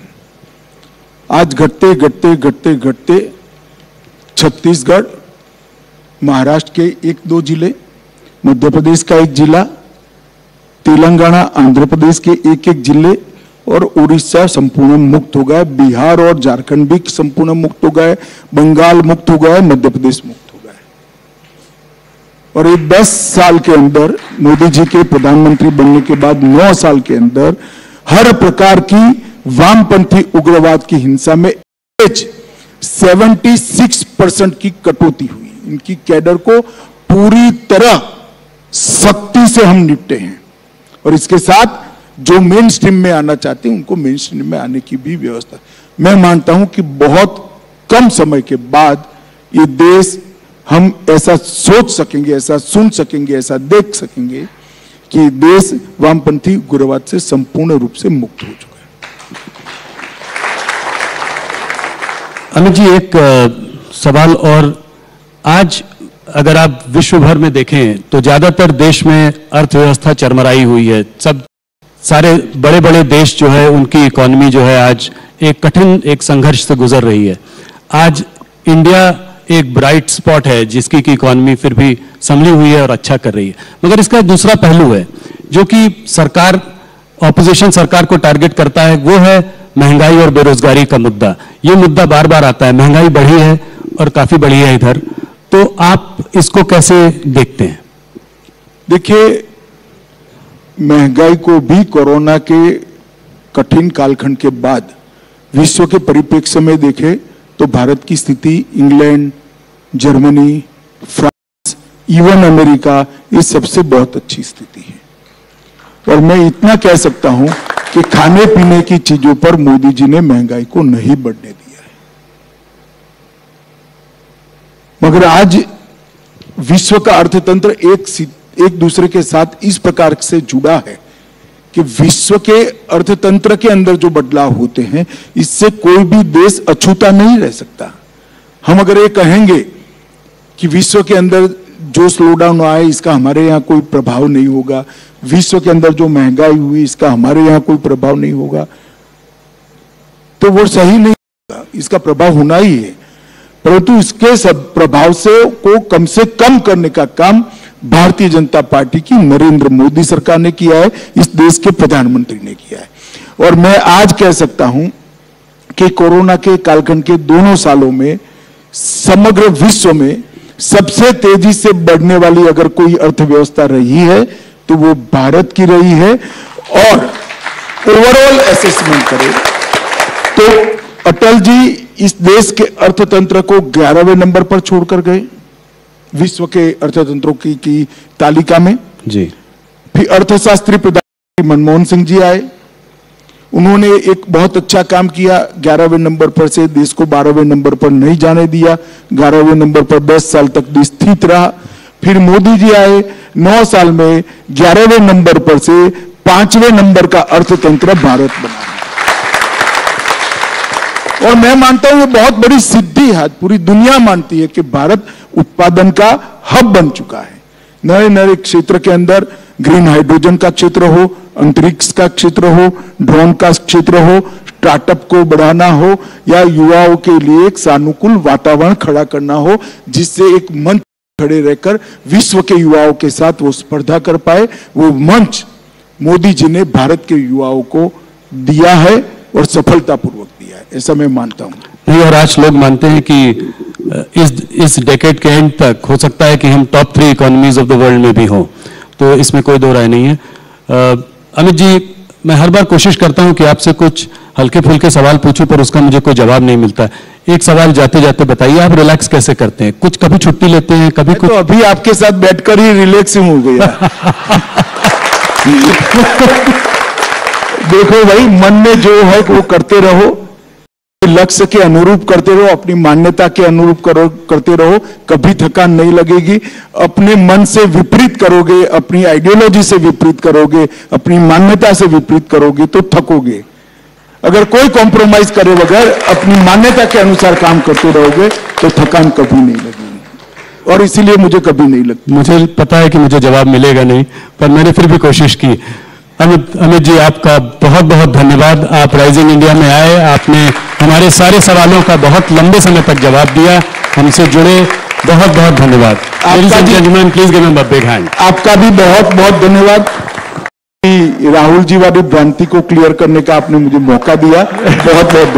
आज घटते घटते घटते घटते छत्तीसगढ़, महाराष्ट्र के 1-2 जिले, मध्य प्रदेश का 1 जिला, तेलंगाना, आंध्र प्रदेश के 1-1 जिले और उड़ीसा संपूर्ण मुक्त हो गया, बिहार और झारखंड भी संपूर्ण मुक्त हो गए, बंगाल मुक्त हो गया, मध्य प्रदेश मुक्त हो गया। और ये 10 साल के अंदर, मोदी जी के प्रधानमंत्री बनने के बाद 9 साल के अंदर हर प्रकार की वामपंथी उग्रवाद की हिंसा में 76% की कटौती हुई। इनकी कैडर को पूरी तरह सख्ती से हम निपटे हैं और इसके साथ जो मेन स्ट्रीम में आना चाहते हैं उनको मेन स्ट्रीम में आने की भी व्यवस्था। मैं मानता हूं कि बहुत कम समय के बाद ये देश, हम ऐसा सोच सकेंगे, ऐसा सुन सकेंगे, ऐसा देख सकेंगे कि देश वामपंथी उग्रवाद से संपूर्ण रूप से मुक्त हो चुका है। अमित जी, एक सवाल और, आज अगर आप विश्व भर में देखें तो ज्यादातर देश में अर्थव्यवस्था चरमराई हुई है। सारे बड़े बड़े देश जो है उनकी इकोनॉमी जो है आज एक कठिन संघर्ष से गुजर रही है। आज इंडिया एक ब्राइट स्पॉट है जिसकी की इकोनॉमी फिर भी संभली हुई है और अच्छा कर रही है, मगर इसका दूसरा पहलू है जो कि सरकार, ऑपोजिशन सरकार को टारगेट करता है, वो है महंगाई और बेरोजगारी का मुद्दा। ये मुद्दा बार बार आता है, महंगाई बढ़ी है और काफी बढ़ी है इधर, तो आप इसको कैसे देखते हैं? देखिए, महंगाई को भी कोरोना के कठिन कालखंड के बाद विश्व के परिप्रेक्ष्य में देखें तो भारत की स्थिति England, Germany, France, even America, ये सबसे बहुत अच्छी स्थिति है। और मैं इतना कह सकता हूं कि खाने पीने की चीजों पर मोदी जी ने महंगाई को नहीं बढ़ने दिया है। मगर आज विश्व का अर्थतंत्र एक दूसरे के साथ इस प्रकार से जुड़ा है कि विश्व के अर्थतंत्र के अंदर जो बदलाव होते हैं, इससे कोई भी देश अछूता नहीं रह सकता। हम अगर ये कहेंगे कि विश्व के अंदर जो स्लोडाउन आए इसका हमारे यहाँ कोई प्रभाव नहीं होगा, विश्व के अंदर जो महंगाई हुई इसका हमारे यहाँ कोई प्रभाव नहीं होगा, तो वो सही नहीं होगा। इसका प्रभाव होना ही है, परंतु इसके सब प्रभाव से कम करने का काम भारतीय जनता पार्टी की नरेंद्र मोदी सरकार ने किया है, इस देश के प्रधानमंत्री ने किया है। और मैं आज कह सकता हूं कि कोरोना के कालखंड के दोनों सालों में समग्र विश्व में सबसे तेजी से बढ़ने वाली अगर कोई अर्थव्यवस्था रही है तो वो भारत की रही है। और ओवरऑल असेसमेंट करें तो अटल जी इस देश के अर्थतंत्र को 11वें नंबर पर छोड़कर गए विश्व के अर्थतंत्रों की तालिका में जी। फिर अर्थशास्त्री प्रधानमंत्री मनमोहन सिंह जी आए, उन्होंने एक बहुत अच्छा काम किया, 11वें नंबर पर से देश को 12वें नंबर पर नहीं जाने दिया, 11वें नंबर पर 10 साल तक देश स्थित रहा। फिर मोदी जी आए, 9 साल में 11वें नंबर पर से 5वें नंबर का अर्थतंत्र भारत बना। और मैं मानता हूं ये बहुत बड़ी सिद्धि है, पूरी दुनिया मानती है कि भारत उत्पादन का हब बन चुका है। नए नए क्षेत्र के अंदर ग्रीन हाइड्रोजन का क्षेत्र हो, अंतरिक्ष का क्षेत्र हो, ड्रोन का क्षेत्र हो, स्टार्टअप को बढ़ाना हो या युवाओं के लिए एक सानुकूल वातावरण खड़ा करना हो, जिससे एक मंच खड़े रहकर विश्व के युवाओं के साथ वो स्पर्धा कर पाए, वो मंच मोदी जी ने भारत के युवाओं को दिया है और सफलतापूर्वक दिया है, ऐसा मैं मानता हूं। नहीं, और आज लोग मानते हैं कि इस डेकेड के एंड तक हो सकता है कि हम top 3 economies of the world में भी हों, तो इसमें कोई दो राय नहीं है। अमित जी, मैं हर बार कोशिश करता हूं कि आपसे कुछ हल्के फुल्के सवाल पूछूं, पर उसका मुझे कोई जवाब नहीं मिलता। एक सवाल जाते जाते बताइए, आप रिलैक्स कैसे करते हैं? कुछ कभी छुट्टी लेते हैं, कभी कुछ? तो अभी आपके साथ बैठकर ही रिलैक्स हो गया। देखो भाई, मन में जो है वो करते रहो, लक्ष्य के अनुरूप करते रहो, अपनी मान्यता के अनुरूप करते रहो, कभी थकान नहीं लगेगी। अपने मन से विपरीत करोगे, अपनी आइडियोलॉजी से विपरीत करोगे, अपनी मान्यता से विपरीत करोगे तो थकोगे। अगर कोई कॉम्प्रोमाइज करे बगैर अपनी मान्यता के अनुसार काम करते रहोगे तो थकान कभी नहीं लगेगी, और इसीलिए मुझे कभी नहीं लगती। मुझे पता है कि मुझे जवाब मिलेगा नहीं, पर मैंने फिर भी कोशिश की। अमित जी, आपका बहुत बहुत धन्यवाद। आप राइजिंग इंडिया में आए, आपने हमारे सारे सवालों का बहुत लंबे समय तक जवाब दिया, हमसे जुड़े, बहुत बहुत धन्यवाद। Please give him a big hand. आपका भी बहुत बहुत धन्यवाद। राहुल जी वाली भ्रांति को क्लियर करने का आपने मुझे मौका दिया, बहुत बहुत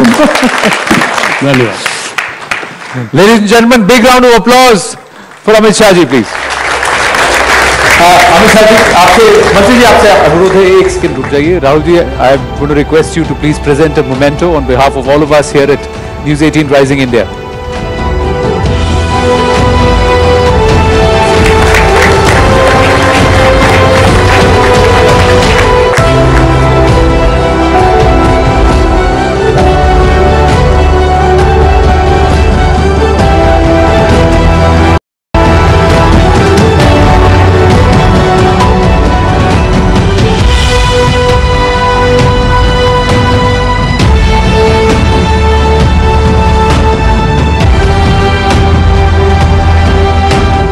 धन्यवाद। Ladies and gentlemen, big round of applause for Amit Shah ji, please. Amit Shah ji, मंत्री जी, आपसे अनुरोध है, एक सेकंड रुक जाइए। Rahul ji, I am going to request you to please present a memento on behalf of all of us here at News 18 Rising India.